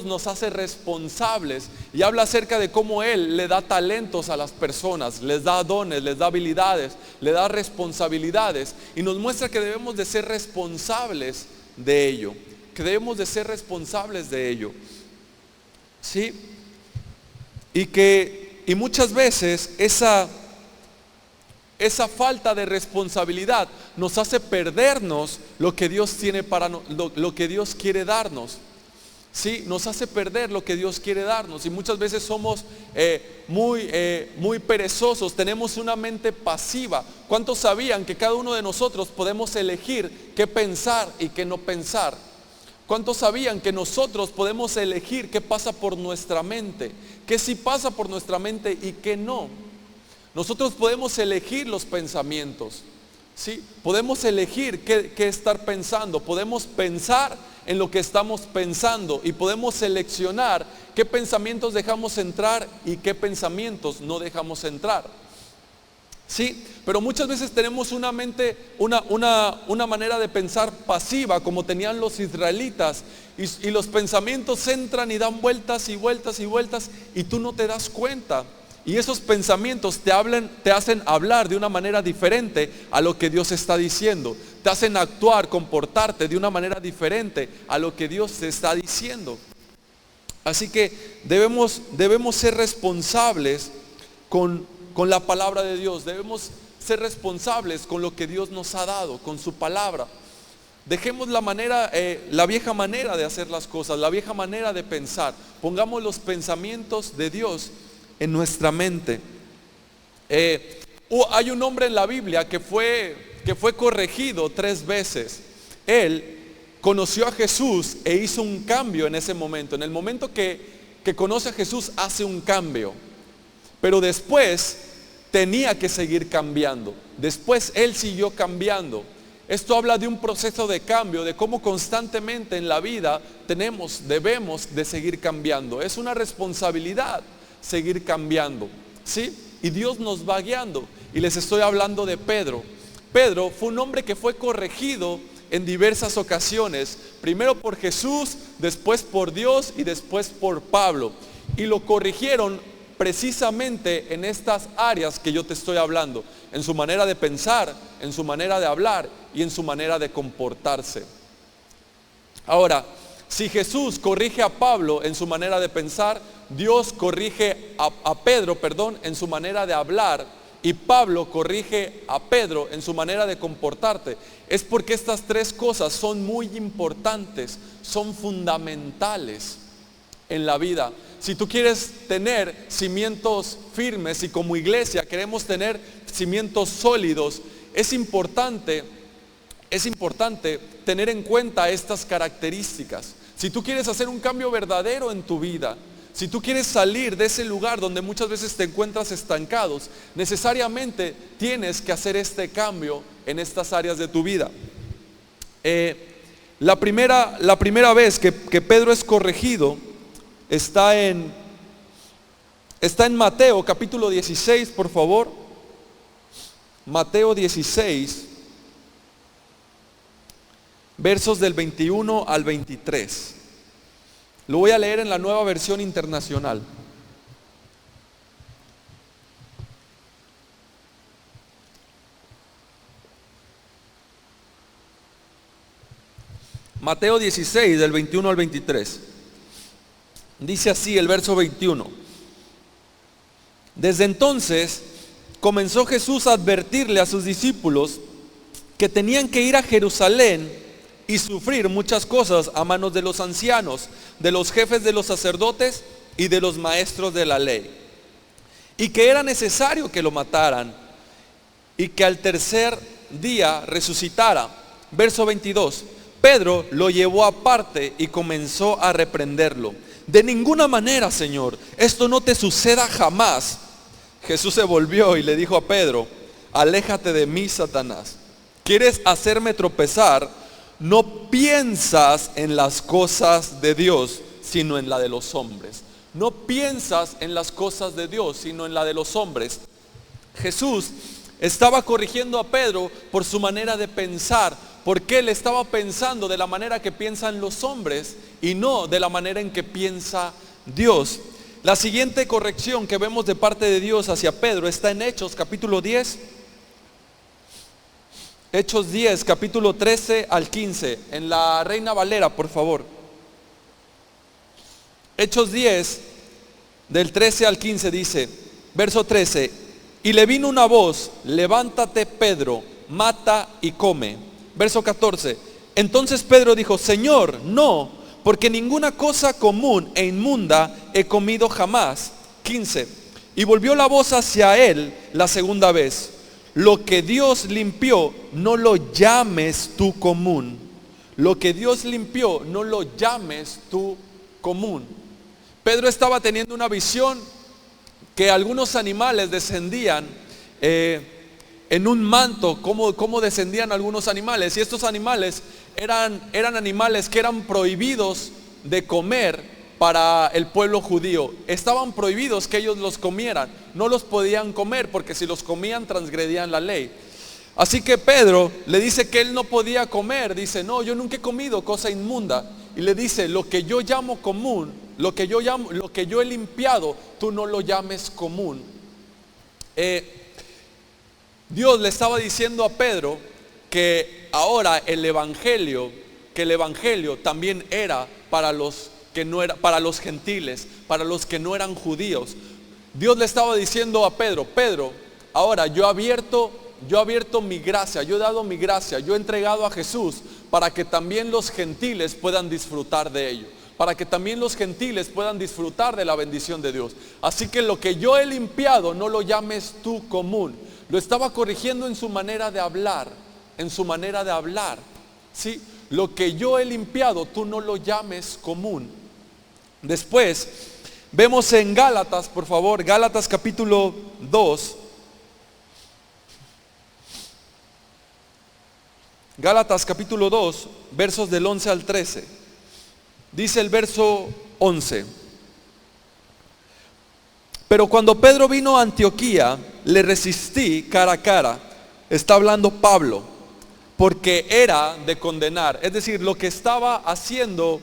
S1: nos hace responsables, y habla acerca de cómo Él le da talentos a las personas, les da dones, les da habilidades, le da responsabilidades, y nos muestra que debemos de ser responsables de ello, ¿sí? Y muchas veces esa falta de responsabilidad nos hace perdernos lo que Dios tiene lo que Dios quiere darnos. Sí, nos hace perder lo que Dios quiere darnos, y muchas veces somos muy perezosos, tenemos una mente pasiva. ¿Cuántos sabían que cada uno de nosotros podemos elegir qué pensar y qué no pensar? ¿Cuántos sabían que nosotros podemos elegir qué pasa por nuestra mente, qué sí pasa por nuestra mente y qué no? Nosotros podemos elegir los pensamientos, ¿sí? Podemos elegir qué estar pensando, podemos pensar en lo que estamos pensando, y podemos seleccionar qué pensamientos dejamos entrar y qué pensamientos no dejamos entrar, ¿sí? Pero muchas veces tenemos una manera de pensar pasiva, como tenían los israelitas, y los pensamientos entran y dan vueltas y vueltas y vueltas, y tú no te das cuenta. Y esos pensamientos te hacen hablar de una manera diferente a lo que Dios está diciendo. Te hacen actuar, comportarte de una manera diferente a lo que Dios te está diciendo. Así que debemos ser responsables con la palabra de Dios. Debemos ser responsables con lo que Dios nos ha dado, con su palabra. Dejemos la vieja manera de hacer las cosas, la vieja manera de pensar. Pongamos los pensamientos de Dios en nuestra mente. Hay un hombre en la Biblia que fue corregido 3 veces. Él conoció a Jesús e hizo un cambio en ese momento. En el momento que conoce a Jesús, hace un cambio, pero después tenía que seguir cambiando. Después él siguió cambiando. Esto habla de un proceso de cambio, de cómo constantemente en la vida debemos de seguir cambiando. Es una responsabilidad seguir cambiando, ¿sí? Y Dios nos va guiando. Y les estoy hablando de Pedro. Pedro fue un hombre que fue corregido en diversas ocasiones, primero por Jesús, después por Dios y después por Pablo. Y lo corrigieron precisamente en estas áreas que yo te estoy hablando, en su manera de pensar, en su manera de hablar y en su manera de comportarse. Ahora, Si Jesús corrige a Pablo en su manera de pensar, Dios corrige a Pedro, en su manera de hablar, y Pablo corrige a Pedro en su manera de comportarte. Es porque estas tres cosas son muy importantes, son fundamentales en la vida. Si tú quieres tener cimientos firmes y como iglesia queremos tener cimientos sólidos, es importante tener en cuenta estas características. Si tú quieres hacer un cambio verdadero en tu vida, si tú quieres salir de ese lugar donde muchas veces te encuentras estancados, necesariamente tienes que hacer este cambio en estas áreas de tu vida. La primera vez que Pedro es corregido está en Mateo capítulo 16, por favor. Mateo 16, versos del 21 al 23. Lo voy a leer en la Nueva Versión Internacional. Mateo 16, del 21 al 23. Dice así el verso 21. Desde entonces comenzó Jesús a advertirle a sus discípulos que tenían que ir a Jerusalén y sufrir muchas cosas a manos de los ancianos, de los jefes de los sacerdotes y de los maestros de la ley, y que era necesario que lo mataran y que al tercer día resucitara. Verso 22. Pedro lo llevó aparte y comenzó a reprenderlo. De ninguna manera, Señor, esto no te suceda jamás. Jesús se volvió y le dijo a Pedro: aléjate de mí, Satanás. ¿Quieres hacerme tropezar? No piensas en las cosas de Dios, sino en la de los hombres. No piensas en las cosas de Dios, sino en la de los hombres. Jesús estaba corrigiendo a Pedro por su manera de pensar, porque él estaba pensando de la manera que piensan los hombres y no de la manera en que piensa Dios. La siguiente corrección que vemos de parte de Dios hacia Pedro está en Hechos capítulo 10. Hechos 10, capítulo 13 al 15, en la Reina Valera, por favor. Hechos 10, del 13 al 15 dice, verso 13, y le vino una voz: levántate, Pedro, mata y come. Verso 14, entonces Pedro dijo: Señor, no, porque ninguna cosa común e inmunda he comido jamás. 15, y volvió la voz hacia él la segunda vez: lo que Dios limpió, no lo llames tú común. Lo que Dios limpió, no lo llames tú común. Pedro estaba teniendo una visión que algunos animales descendían en un manto, como descendían algunos animales. Y estos animales eran animales que eran prohibidos de comer para el pueblo judío. Estaban prohibidos que ellos los comieran. No los podían comer porque si los comían transgredían la ley. Así que Pedro le dice que él no podía comer. Dice: no, yo nunca he comido cosa inmunda. Y le dice: lo que yo llamo común, lo que yo he limpiado, tú no lo llames común. Dios le estaba diciendo a Pedro que ahora el evangelio también era para los gentiles, para los que no eran judíos. Dios le estaba diciendo a Pedro: ahora yo he abierto mi gracia, yo he dado mi gracia, yo he entregado a Jesús para que también los gentiles puedan disfrutar de ello, para que también los gentiles puedan disfrutar de la bendición de Dios. Así que lo que yo he limpiado, no lo llames tú común. Lo estaba corrigiendo en su manera de hablar, ¿sí? Lo que yo he limpiado, tú no lo llames común. Después vemos en Gálatas, por favor, Gálatas capítulo 2. Gálatas capítulo 2, versos del 11 al 13. Dice el verso 11: pero cuando Pedro vino a Antioquía, le resistí cara a cara. Está hablando Pablo, porque era de condenar. Es decir, lo que estaba haciendo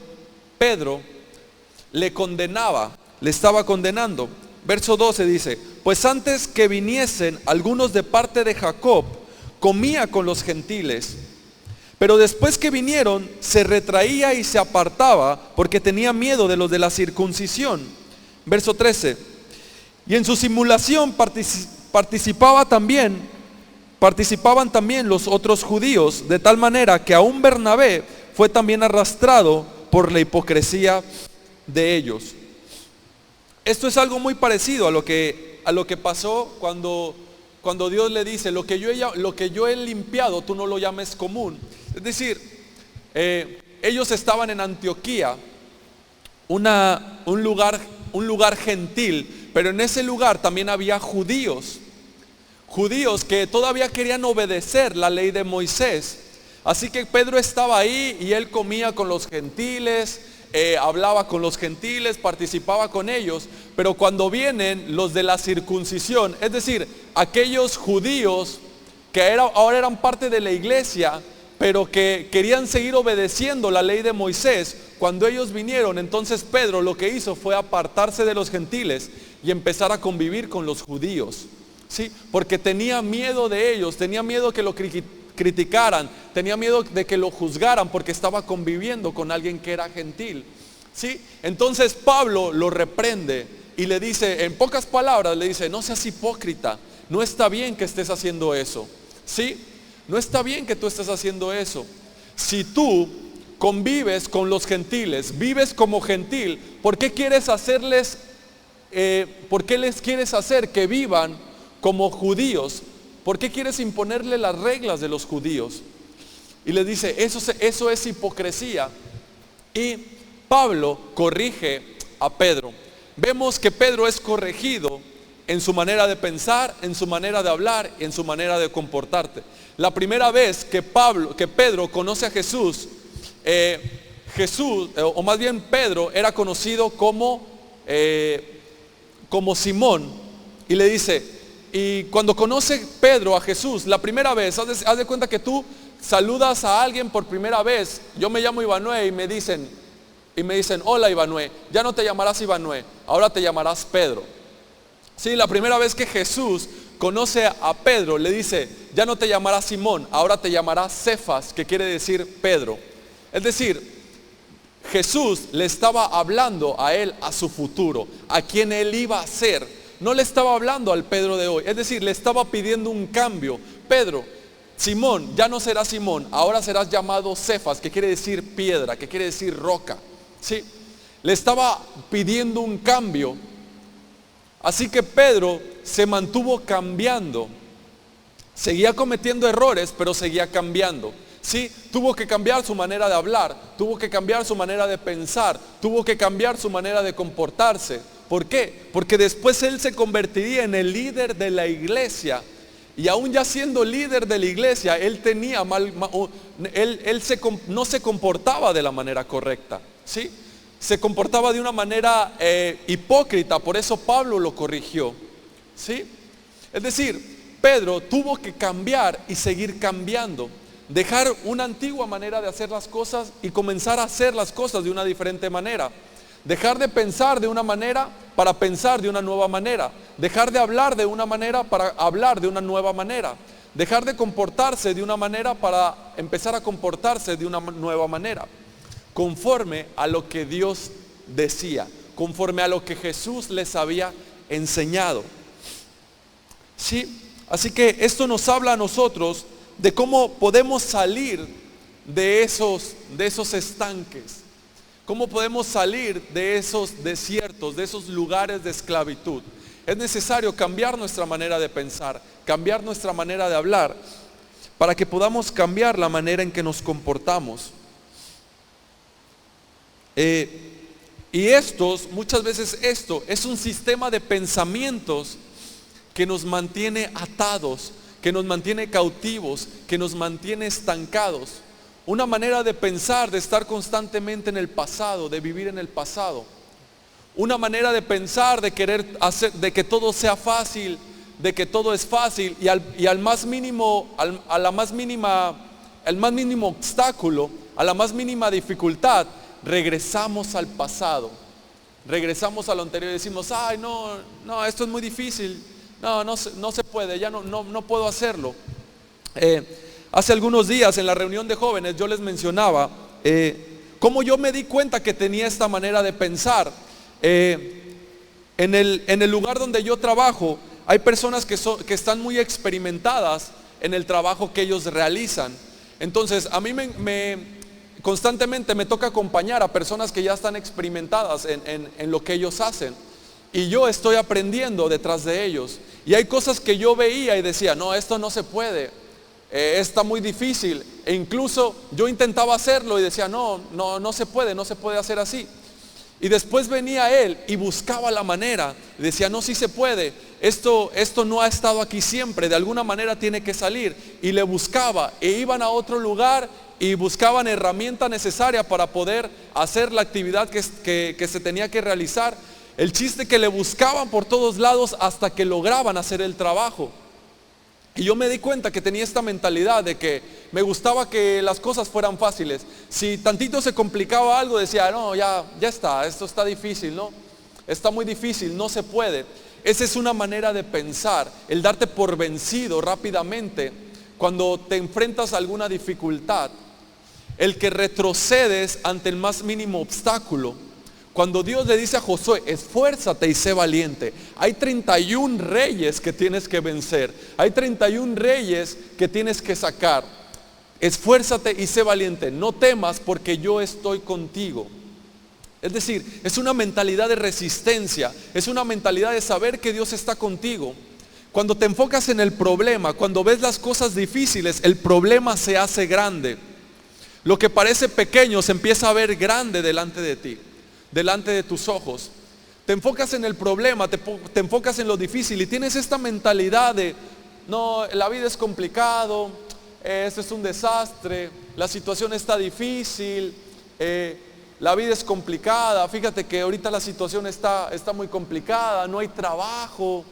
S1: Pedro le condenaba, le estaba condenando. Verso 12 dice: pues antes que viniesen algunos de parte de Jacob, comía con los gentiles. Pero después que vinieron, se retraía y se apartaba porque tenía miedo de los de la circuncisión. Verso 13. Y en su simulación participaban también los otros judíos, de tal manera que aún Bernabé fue también arrastrado por la hipocresía de ellos. Esto es algo muy parecido a lo que pasó cuando Dios le dice: lo que yo he limpiado, tú no lo llames común. Es decir, ellos estaban en Antioquía, un lugar gentil, pero en ese lugar también había judíos que todavía querían obedecer la ley de Moisés. Así que Pedro estaba ahí y él comía con los gentiles, hablaba con los gentiles, participaba con ellos. Pero cuando vienen los de la circuncisión, es decir, aquellos judíos que ahora eran parte de la iglesia, pero que querían seguir obedeciendo la ley de Moisés, cuando ellos vinieron, entonces Pedro lo que hizo fue apartarse de los gentiles y empezar a convivir con los judíos, ¿sí? Porque tenía miedo de ellos, tenía miedo que lo criticaran, tenía miedo de que lo juzgaran, porque estaba conviviendo con alguien que era gentil, ¿sí? Entonces Pablo lo reprende y le dice, en pocas palabras le dice: no seas hipócrita, no está bien que estés haciendo eso, ¿sí? No está bien que tú estés haciendo eso. Si tú convives con los gentiles, vives como gentil, ¿por qué les quieres hacer que vivan como judíos? ¿Por qué quieres imponerle las reglas de los judíos? Y les dice, eso es hipocresía. Y Pablo corrige a Pedro. Vemos que Pedro es corregido en su manera de pensar, en su manera de hablar, en su manera de comportarte. La primera vez que Pedro conoce a Jesús, o más bien Pedro, era conocido como Simón. Y le dice, y cuando conoce Pedro a Jesús la primera vez, haz de cuenta que tú saludas a alguien por primera vez. Yo me llamo Ivanué y me dicen, hola Ivanué, ya no te llamarás Ivanué, ahora te llamarás Pedro. Sí, la primera vez que Jesús conoce a Pedro, le dice, ya no te llamarás Simón, ahora te llamarás Cefas, que quiere decir Pedro. Es decir, Jesús le estaba hablando a él, a su futuro, a quien él iba a ser. No le estaba hablando al Pedro de hoy, es decir, le estaba pidiendo un cambio. Pedro, Simón, ya no serás Simón, ahora serás llamado Cefas, que quiere decir piedra, que quiere decir roca. ¿Sí? Le estaba pidiendo un cambio. Así que Pedro se mantuvo cambiando. Seguía cometiendo errores, pero seguía cambiando. Sí, tuvo que cambiar su manera de hablar, tuvo que cambiar su manera de pensar, tuvo que cambiar su manera de comportarse. ¿Por qué? Porque después él se convertiría en el líder de la iglesia. Y aún ya siendo líder de la iglesia, él tenía no se comportaba de la manera correcta, ¿sí? Se comportaba de una manera hipócrita, por eso Pablo lo corrigió, ¿sí? Es decir, Pedro tuvo que cambiar y seguir cambiando, dejar una antigua manera de hacer las cosas y comenzar a hacer las cosas de una diferente manera. Dejar de pensar de una manera para pensar de una nueva manera. Dejar de hablar de una manera para hablar de una nueva manera. Dejar de comportarse de una manera para empezar a comportarse de una nueva manera, conforme a lo que Dios decía, conforme a lo que Jesús les había enseñado. Sí, así que esto nos habla a nosotros de cómo podemos salir de esos estanques, cómo podemos salir de esos desiertos, de esos lugares de esclavitud. Es necesario cambiar nuestra manera de pensar, cambiar nuestra manera de hablar, para que podamos cambiar la manera en que nos comportamos. Y muchas veces esto es un sistema de pensamientos que nos mantiene atados, que nos mantiene cautivos, que nos mantiene estancados. Una manera de pensar, de estar constantemente en el pasado, de vivir en el pasado. Una manera de pensar, de querer hacer, de que todo sea fácil, de que todo es fácil, y al más mínimo obstáculo, a la más mínima dificultad, regresamos al pasado, regresamos a lo anterior y decimos, ay no, esto es muy difícil, no se puede, ya no puedo hacerlo. Hace algunos días en la reunión de jóvenes yo les mencionaba cómo yo me di cuenta que tenía esta manera de pensar. En el lugar donde yo trabajo hay personas que están muy experimentadas en el trabajo que ellos realizan. Entonces a mí constantemente me toca acompañar a personas que ya están experimentadas en lo que ellos hacen. Y yo estoy aprendiendo detrás de ellos. Y hay cosas que yo veía y decía, no, esto no se puede. Está muy difícil. E incluso yo intentaba hacerlo y decía, no se puede hacer así. Y después venía él y buscaba la manera. Y decía, no, sí se puede. Esto no ha estado aquí siempre. De alguna manera tiene que salir. Y le buscaba. E iban a otro lugar y buscaban herramienta necesaria para poder hacer la actividad que se tenía que realizar. El chiste que le buscaban por todos lados hasta que lograban hacer el trabajo. Y yo me di cuenta que tenía esta mentalidad de que me gustaba que las cosas fueran fáciles. Si tantito se complicaba algo, decía, no, ya está, esto está difícil, ¿no? Está muy difícil, no se puede. Esa es una manera de pensar, el darte por vencido rápidamente cuando te enfrentas a alguna dificultad. El que retrocedes ante el más mínimo obstáculo. Cuando Dios le dice a Josué, esfuérzate y sé valiente. Hay 31 reyes que tienes que vencer. Hay 31 reyes que tienes que sacar. Esfuérzate y sé valiente. No temas porque yo estoy contigo. Es decir, es una mentalidad de resistencia. Es una mentalidad de saber que Dios está contigo. Cuando te enfocas en el problema, cuando ves las cosas difíciles, el problema se hace grande. Lo que parece pequeño se empieza a ver grande delante de ti. Delante de tus ojos. Te enfocas en el problema, te enfocas en lo difícil y tienes esta mentalidad de, no, la vida es complicado, esto es un desastre, la situación está difícil, la vida es complicada, fíjate que ahorita la situación está muy complicada, no hay trabajo,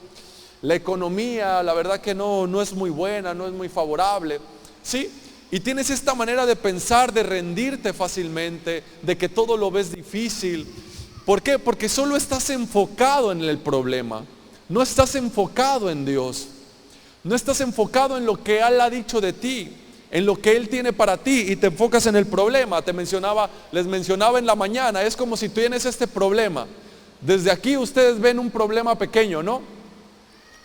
S1: la economía, la verdad que no es muy buena, no es muy favorable, ¿sí? Y tienes esta manera de pensar, de rendirte fácilmente, de que todo lo ves difícil. ¿Por qué? Porque solo estás enfocado en el problema. No estás enfocado en Dios. No estás enfocado en lo que Él ha dicho de ti, en lo que Él tiene para ti y te enfocas en el problema. Les mencionaba en la mañana, es como si tú tienes este problema. Desde aquí ustedes ven un problema pequeño, ¿no?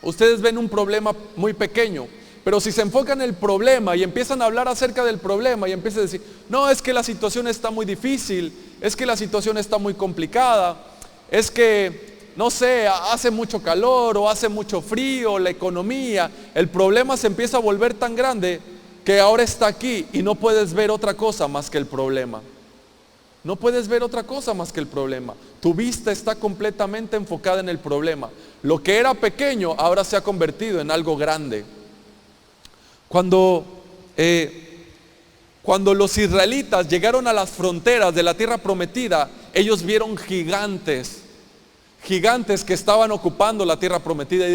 S1: Ustedes ven un problema muy pequeño. Pero si se enfocan en el problema y empiezan a hablar acerca del problema y empiezan a decir, no, es que la situación está muy difícil, es que la situación está muy complicada, es que, no sé, hace mucho calor o hace mucho frío, la economía, el problema se empieza a volver tan grande que ahora está aquí y no puedes ver otra cosa más que el problema. No puedes ver otra cosa más que el problema. Tu vista está completamente enfocada en el problema. Lo que era pequeño ahora se ha convertido en algo grande. Cuando los israelitas llegaron a las fronteras de la tierra prometida, ellos vieron gigantes que estaban ocupando la tierra prometida y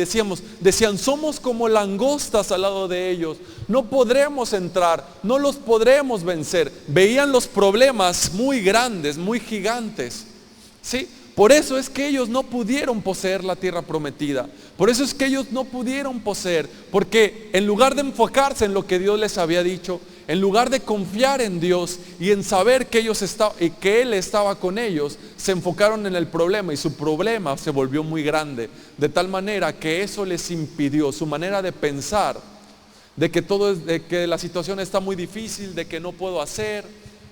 S1: decían, somos como langostas al lado de ellos, no podremos entrar, no los podremos vencer. Veían los problemas muy grandes, muy gigantes, ¿sí? Por eso es que ellos no pudieron poseer la tierra prometida. Por eso es que ellos no pudieron poseer. Porque en lugar de enfocarse en lo que Dios les había dicho, en lugar de confiar en Dios y en saber que Él estaba con ellos, se enfocaron en el problema y su problema se volvió muy grande. De tal manera que eso les impidió su manera de pensar, de que la situación está muy difícil, de que no puedo hacer,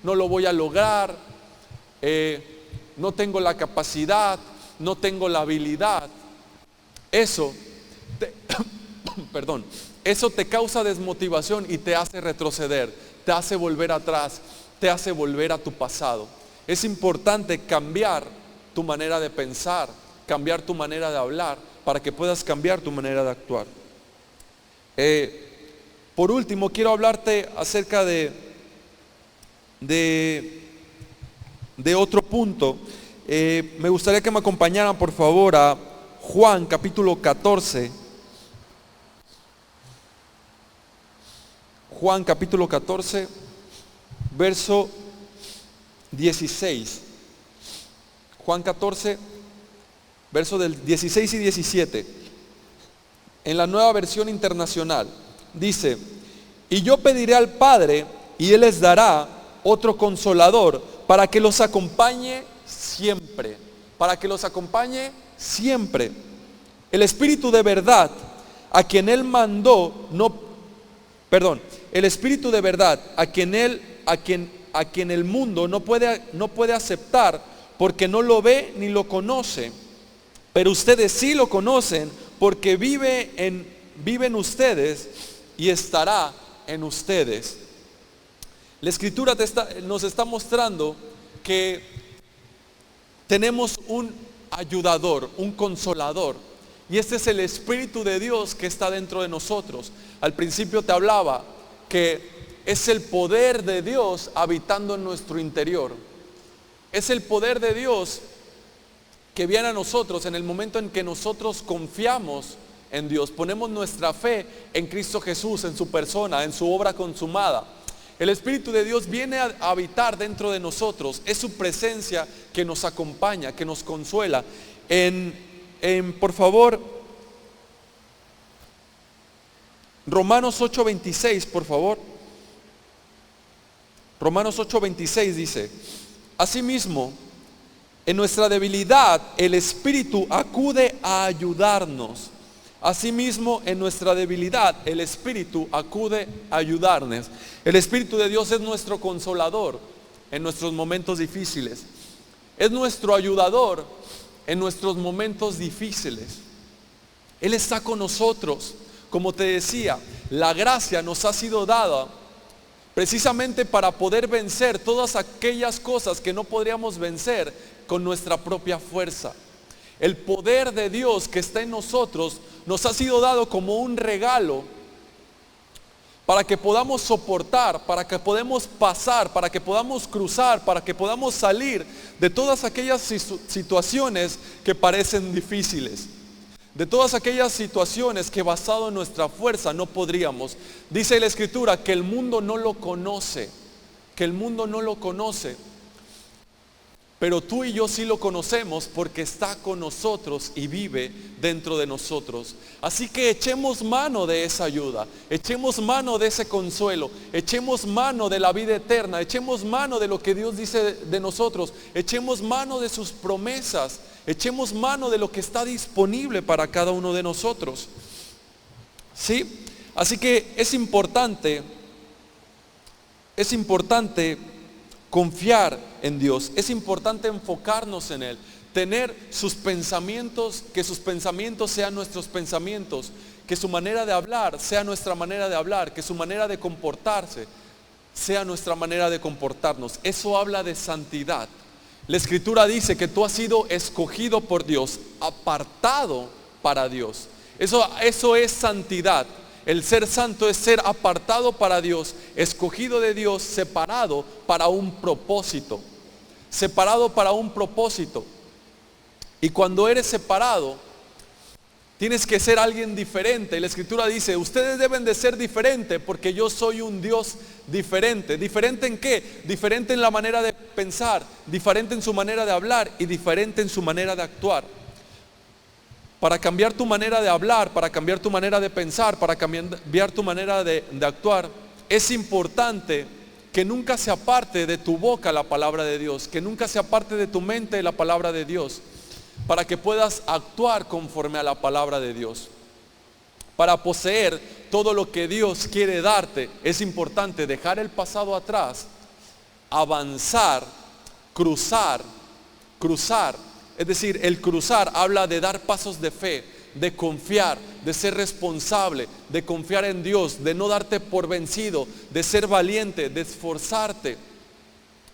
S1: no lo voy a lograr. No tengo la capacidad, no tengo la habilidad. Eso te causa desmotivación y te hace retroceder, te hace volver atrás, te hace volver a tu pasado. Es importante cambiar tu manera de pensar, cambiar tu manera de hablar, para que puedas cambiar tu manera de actuar. Por último, quiero hablarte acerca de otro punto. Me gustaría que me acompañaran por favor a Juan capítulo 14. Juan capítulo 14, verso 16. Juan 14, verso del 16 y 17. En la Nueva Versión Internacional dice, Y yo pediré al Padre y Él les dará otro consolador para que los acompañe siempre. Para que los acompañe siempre. El Espíritu de verdad, a quien Él mandó, el Espíritu de verdad, a quien el mundo no puede aceptar, porque no lo ve ni lo conoce. Pero ustedes sí lo conocen, porque vive en ustedes y estará en ustedes. La Escritura nos está mostrando que tenemos un ayudador, un consolador, y este es el Espíritu de Dios que está dentro de nosotros. Al principio te hablaba que es el poder de Dios habitando en nuestro interior. Es el poder de Dios que viene a nosotros en el momento en que nosotros confiamos en Dios, ponemos nuestra fe en Cristo Jesús, en su persona, en su obra consumada. El Espíritu de Dios viene a habitar dentro de nosotros. Es su presencia que nos acompaña, que nos consuela. Por favor, Romanos 8:26, por favor. Romanos 8:26 dice: asimismo, en nuestra debilidad el Espíritu acude a ayudarnos. Asimismo, en nuestra debilidad el Espíritu acude a ayudarnos. El Espíritu de Dios es nuestro consolador en nuestros momentos difíciles. Es nuestro ayudador en nuestros momentos difíciles. Él está con nosotros. Como te decía, la gracia nos ha sido dada precisamente para poder vencer todas aquellas cosas que no podríamos vencer con nuestra propia fuerza. El poder de Dios que está en nosotros nos ha sido dado como un regalo para que podamos soportar, para que podamos pasar, para que podamos cruzar, para que podamos salir de todas aquellas situaciones que parecen difíciles, de todas aquellas situaciones que basado en nuestra fuerza no podríamos. Dice la Escritura que el mundo no lo conoce, que el mundo no lo conoce. Pero tú y yo sí lo conocemos porque está con nosotros y vive dentro de nosotros. Así que echemos mano de esa ayuda, echemos mano de ese consuelo, echemos mano de la vida eterna, echemos mano de lo que Dios dice de nosotros, echemos mano de sus promesas, echemos mano de lo que está disponible para cada uno de nosotros. ¿Sí? Así que es importante confiar en Dios, es importante enfocarnos en Él, tener sus pensamientos, que sus pensamientos sean nuestros pensamientos, que su manera de hablar sea nuestra manera de hablar, que su manera de comportarse sea nuestra manera de comportarnos. Eso habla de santidad. La Escritura dice que tú has sido escogido por Dios, apartado para Dios. Eso es santidad. El ser santo es ser apartado para Dios, escogido de Dios, separado para un propósito. Separado para un propósito. Y cuando eres separado, tienes que ser alguien diferente. La Escritura dice, ustedes deben de ser diferentes porque yo soy un Dios diferente. ¿Diferente en qué? Diferente en la manera de pensar, diferente en su manera de hablar y diferente en su manera de actuar. Para cambiar tu manera de hablar, para cambiar tu manera de pensar, para cambiar tu manera de actuar, es importante que nunca se aparte de tu boca la palabra de Dios, que nunca se aparte de tu mente la palabra de Dios, para que puedas actuar conforme a la palabra de Dios. Para poseer todo lo que Dios quiere darte, es importante dejar el pasado atrás, avanzar, cruzar. Es decir, el cruzar habla de dar pasos de fe, de confiar, de ser responsable, de confiar en Dios, de no darte por vencido, de ser valiente, de esforzarte,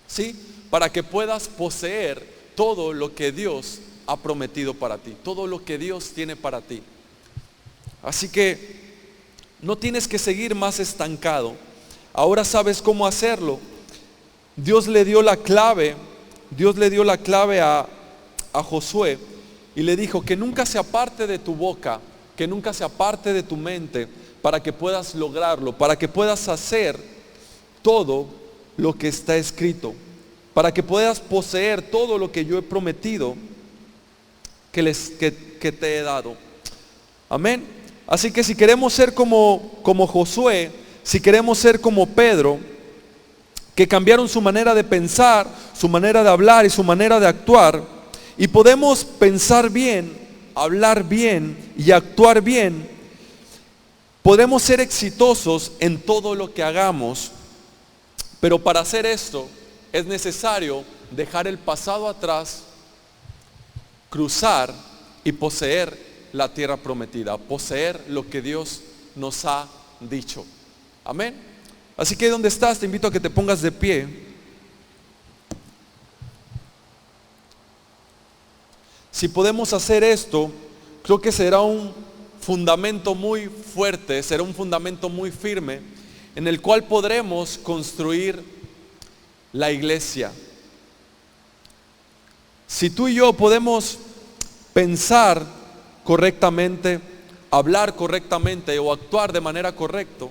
S1: ¿sí? Para que puedas poseer todo lo que Dios ha prometido para ti, todo lo que Dios tiene para ti. Así que no tienes que seguir más estancado. Ahora sabes cómo hacerlo. Dios le dio la clave a Josué y le dijo que nunca se aparte de tu boca, que nunca se aparte de tu mente, para que puedas lograrlo, para que puedas hacer todo lo que está escrito, para que puedas poseer todo lo que yo he prometido que te he dado. Amén. Así que si queremos ser como Josué, si queremos ser como Pedro, que cambiaron su manera de pensar, su manera de hablar y su manera de actuar, y podemos pensar bien, hablar bien y actuar bien, podemos ser exitosos en todo lo que hagamos, pero para hacer esto es necesario dejar el pasado atrás, cruzar y poseer la tierra prometida, poseer lo que Dios nos ha dicho. Amén. Así que donde estás, te invito a que te pongas de pie. Si podemos hacer esto, creo que será un fundamento muy fuerte, será un fundamento muy firme, en el cual podremos construir la iglesia. Si tú y yo podemos pensar correctamente, hablar correctamente o actuar de manera correcta,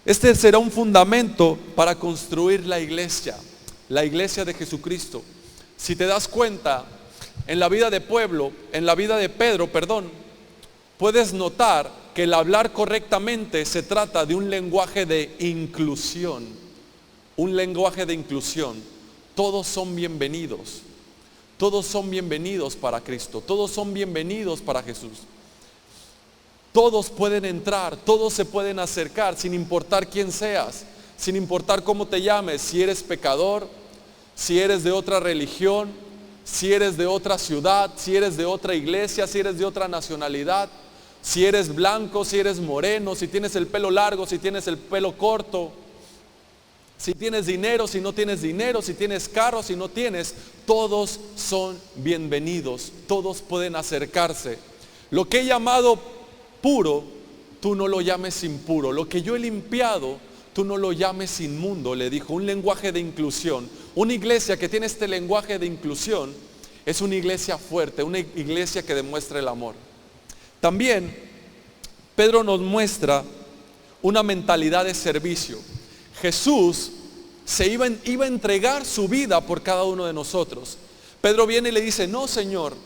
S1: este será un fundamento para construir la iglesia de Jesucristo. Si te das cuenta, en la vida de Pedro, puedes notar que el hablar correctamente se trata de un lenguaje de inclusión. Un lenguaje de inclusión. Todos son bienvenidos. Todos son bienvenidos para Cristo. Todos son bienvenidos para Jesús. Todos pueden entrar, todos se pueden acercar, sin importar quién seas, sin importar cómo te llames, si eres pecador, si eres de otra religión, si eres de otra ciudad, si eres de otra iglesia, si eres de otra nacionalidad, si eres blanco, si eres moreno, si tienes el pelo largo, si tienes el pelo corto, si tienes dinero, si no tienes dinero, si tienes carro, si no tienes, todos son bienvenidos, todos pueden acercarse. Lo que he llamado puro, tú no lo llames impuro. Lo que yo he limpiado, tú no lo llames inmundo, le dijo. Un lenguaje de inclusión. Una iglesia que tiene este lenguaje de inclusión es una iglesia fuerte, una iglesia que demuestra el amor. También Pedro nos muestra una mentalidad de servicio. Jesús iba a entregar su vida por cada uno de nosotros. Pedro viene y le dice, no Señor,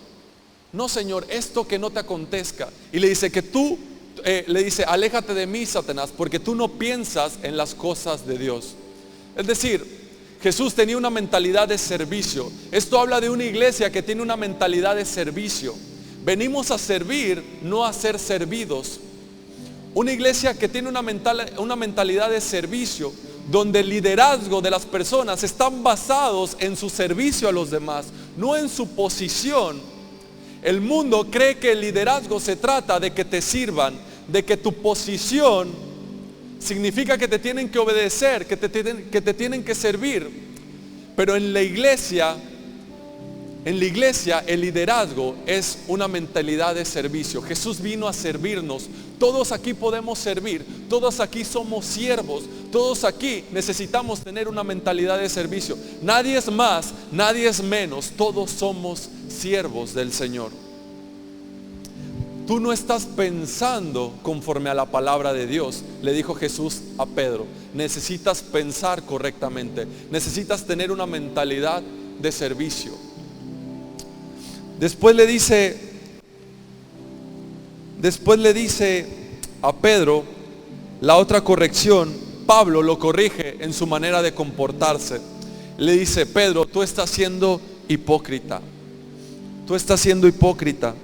S1: esto que no te acontezca. Y le dice le dice, aléjate de mí, Satanás, porque tú no piensas en las cosas de Dios. Es decir, Jesús tenía una mentalidad de servicio. Esto habla de una iglesia que tiene una mentalidad de servicio. Venimos a servir, no a ser servidos. Una iglesia que tiene una mentalidad de servicio, donde el liderazgo de las personas están basados en su servicio a los demás, no en su posición. El mundo cree que el liderazgo se trata de que te sirvan, de que tu posición significa que te tienen que obedecer, que te tienen que servir. Pero en la iglesia el liderazgo es una mentalidad de servicio. Jesús vino a servirnos. Todos aquí podemos servir, todos aquí somos siervos, todos aquí necesitamos tener una mentalidad de servicio. Nadie es más, nadie es menos, todos somos siervos del Señor. Tú no estás pensando conforme a la palabra de Dios, le dijo Jesús a Pedro. Necesitas pensar correctamente, necesitas tener una mentalidad de servicio. Después le dice a Pedro la otra corrección. Pablo lo corrige en su manera de comportarse. Le dice, Pedro, tú estás siendo hipócrita. Tú estás siendo hipócrita.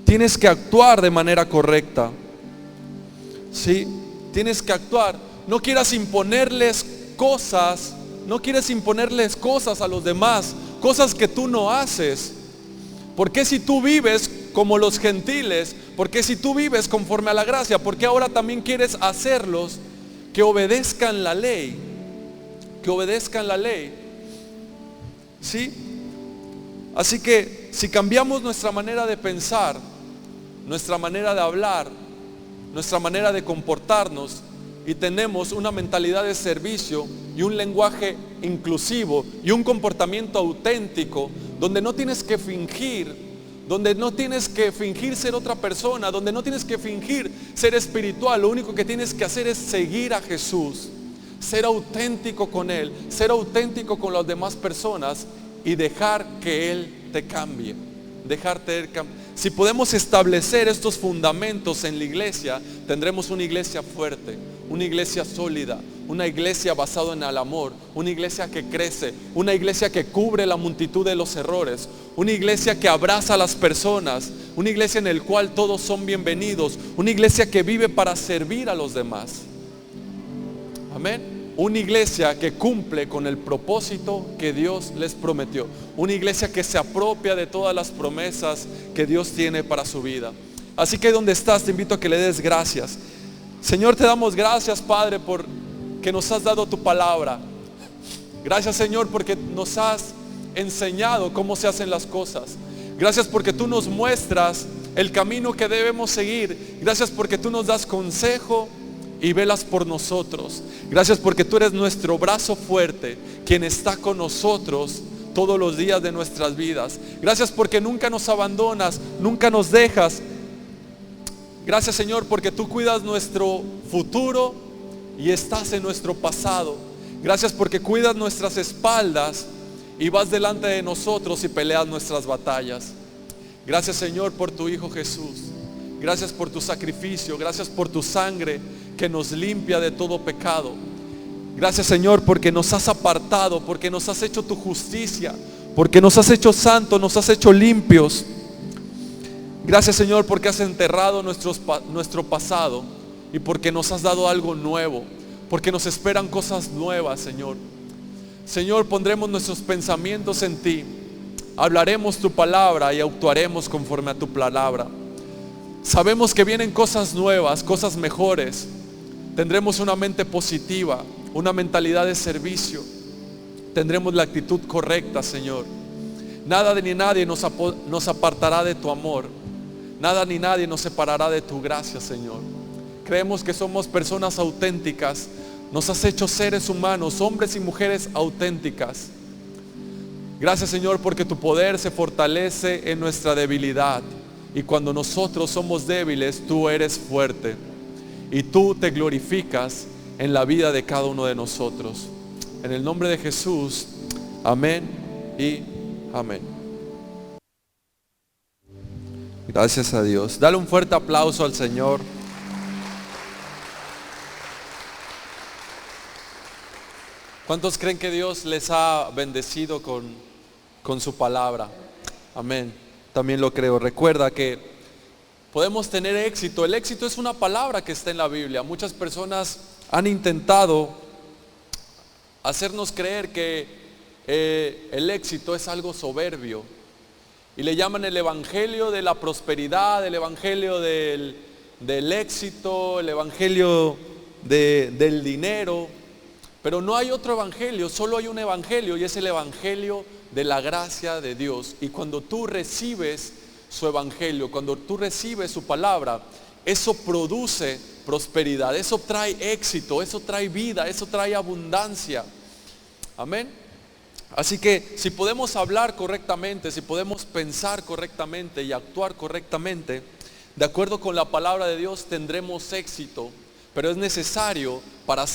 S1: Tienes que actuar de manera correcta. ¿Sí? Tienes que actuar. No quieras imponerles cosas. No quieres imponerles cosas a los demás, cosas que tú no haces. ¿Por qué si tú vives como los gentiles? ¿Por qué si tú vives conforme a la gracia? ¿Por qué ahora también quieres hacerlos que obedezcan la ley? Que obedezcan la ley. ¿Sí? Así que si cambiamos nuestra manera de pensar, nuestra manera de hablar, nuestra manera de comportarnos, y tenemos una mentalidad de servicio y un lenguaje inclusivo y un comportamiento auténtico, donde no tienes que fingir, ser otra persona, donde no tienes que fingir ser espiritual. Lo único que tienes que hacer es seguir a Jesús, ser auténtico con Él, ser auténtico con las demás personas y dejar que Él te cambie. Si podemos establecer estos fundamentos en la iglesia, tendremos una iglesia fuerte, una iglesia sólida, una iglesia basada en el amor, una iglesia que crece, una iglesia que cubre la multitud de los errores, una iglesia que abraza a las personas, una iglesia en la cual todos son bienvenidos, una iglesia que vive para servir a los demás. Amén. Una iglesia que cumple con el propósito que Dios les prometió. Una iglesia que se apropia de todas las promesas que Dios tiene para su vida. Así que donde estás, te invito a que le des gracias. Señor, te damos gracias, Padre, por que nos has dado tu palabra. Gracias, Señor, porque nos has enseñado cómo se hacen las cosas. Gracias porque tú nos muestras el camino que debemos seguir. Gracias porque tú nos das consejo y velas por nosotros. Gracias porque tú eres nuestro brazo fuerte, quien está con nosotros todos los días de nuestras vidas. Gracias porque nunca nos abandonas, nunca nos dejas. Gracias, Señor, porque tú cuidas nuestro futuro y estás en nuestro pasado. Gracias porque cuidas nuestras espaldas y vas delante de nosotros y peleas nuestras batallas. Gracias, Señor, por tu Hijo Jesús. Gracias por tu sacrificio. Gracias por tu sangre que nos limpia de todo pecado. Gracias, Señor, porque nos has apartado, porque nos has hecho tu justicia, porque nos has hecho santos, nos has hecho limpios. Gracias, Señor, porque has enterrado nuestro pasado y porque nos has dado algo nuevo, porque nos esperan cosas nuevas, Señor. Señor, pondremos nuestros pensamientos en ti, hablaremos tu palabra y actuaremos conforme a tu palabra. Sabemos que vienen cosas nuevas, cosas mejores. Tendremos una mente positiva, una mentalidad de servicio. Tendremos la actitud correcta, Señor. Nada ni nadie nos apartará de tu amor. Nada ni nadie nos separará de tu gracia, Señor. Creemos que somos personas auténticas. Nos has hecho seres humanos, hombres y mujeres auténticas. Gracias, Señor, porque tu poder se fortalece en nuestra debilidad. Y cuando nosotros somos débiles, tú eres fuerte. Y tú te glorificas en la vida de cada uno de nosotros. En el nombre de Jesús, amén y amén. Gracias a Dios. Dale un fuerte aplauso al Señor. ¿Cuántos creen que Dios les ha bendecido con su palabra? Amén. También lo creo. Recuerda que podemos tener éxito. El éxito es una palabra que está en la Biblia. Muchas personas han intentado hacernos creer que el éxito es algo soberbio. Y le llaman el evangelio de la prosperidad, el evangelio del éxito, el evangelio del dinero. Pero no hay otro evangelio, solo hay un evangelio, y es el evangelio de la gracia de Dios. Y cuando tú recibes su evangelio, cuando tú recibes su palabra, eso produce prosperidad, eso trae éxito, eso trae vida, eso trae abundancia. Amén. Así que si podemos hablar correctamente, si podemos pensar correctamente y actuar correctamente, de acuerdo con la palabra de Dios, tendremos éxito. Pero es necesario para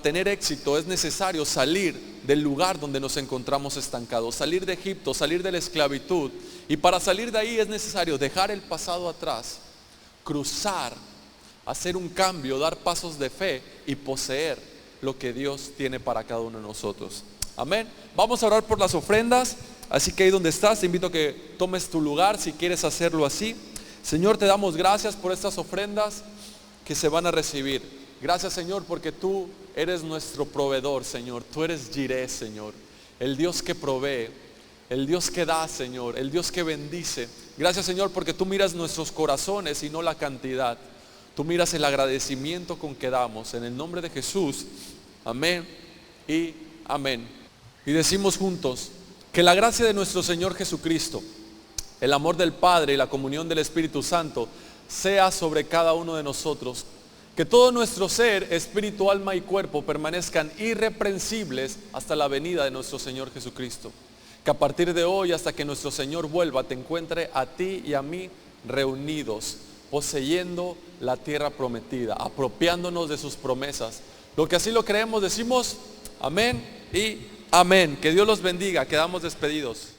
S1: tener éxito, es necesario salir del lugar donde nos encontramos estancados, salir de Egipto, salir de la esclavitud. Y para salir de ahí es necesario dejar el pasado atrás, cruzar, hacer un cambio, dar pasos de fe y poseer lo que Dios tiene para cada uno de nosotros. Amén. Vamos a orar por las ofrendas. Así que ahí donde estás, te invito a que tomes tu lugar si quieres hacerlo así. Señor, te damos gracias por estas ofrendas que se van a recibir. Gracias, Señor, porque tú eres nuestro proveedor, Señor. Tú eres Jireh, Señor, el Dios que provee, el Dios que da, Señor, el Dios que bendice. Gracias, Señor, porque tú miras nuestros corazones y no la cantidad. Tú miras el agradecimiento con que damos. En el nombre de Jesús, amén y amén. Y decimos juntos: que la gracia de nuestro Señor Jesucristo, el amor del Padre y la comunión del Espíritu Santo sea sobre cada uno de nosotros. Que todo nuestro ser, espíritu, alma y cuerpo permanezcan irreprensibles hasta la venida de nuestro Señor Jesucristo. Que a partir de hoy, hasta que nuestro Señor vuelva, te encuentre a ti y a mí reunidos, poseyendo la tierra prometida, apropiándonos de sus promesas. Lo que así lo creemos, decimos amén y amén. Que Dios los bendiga. Quedamos despedidos.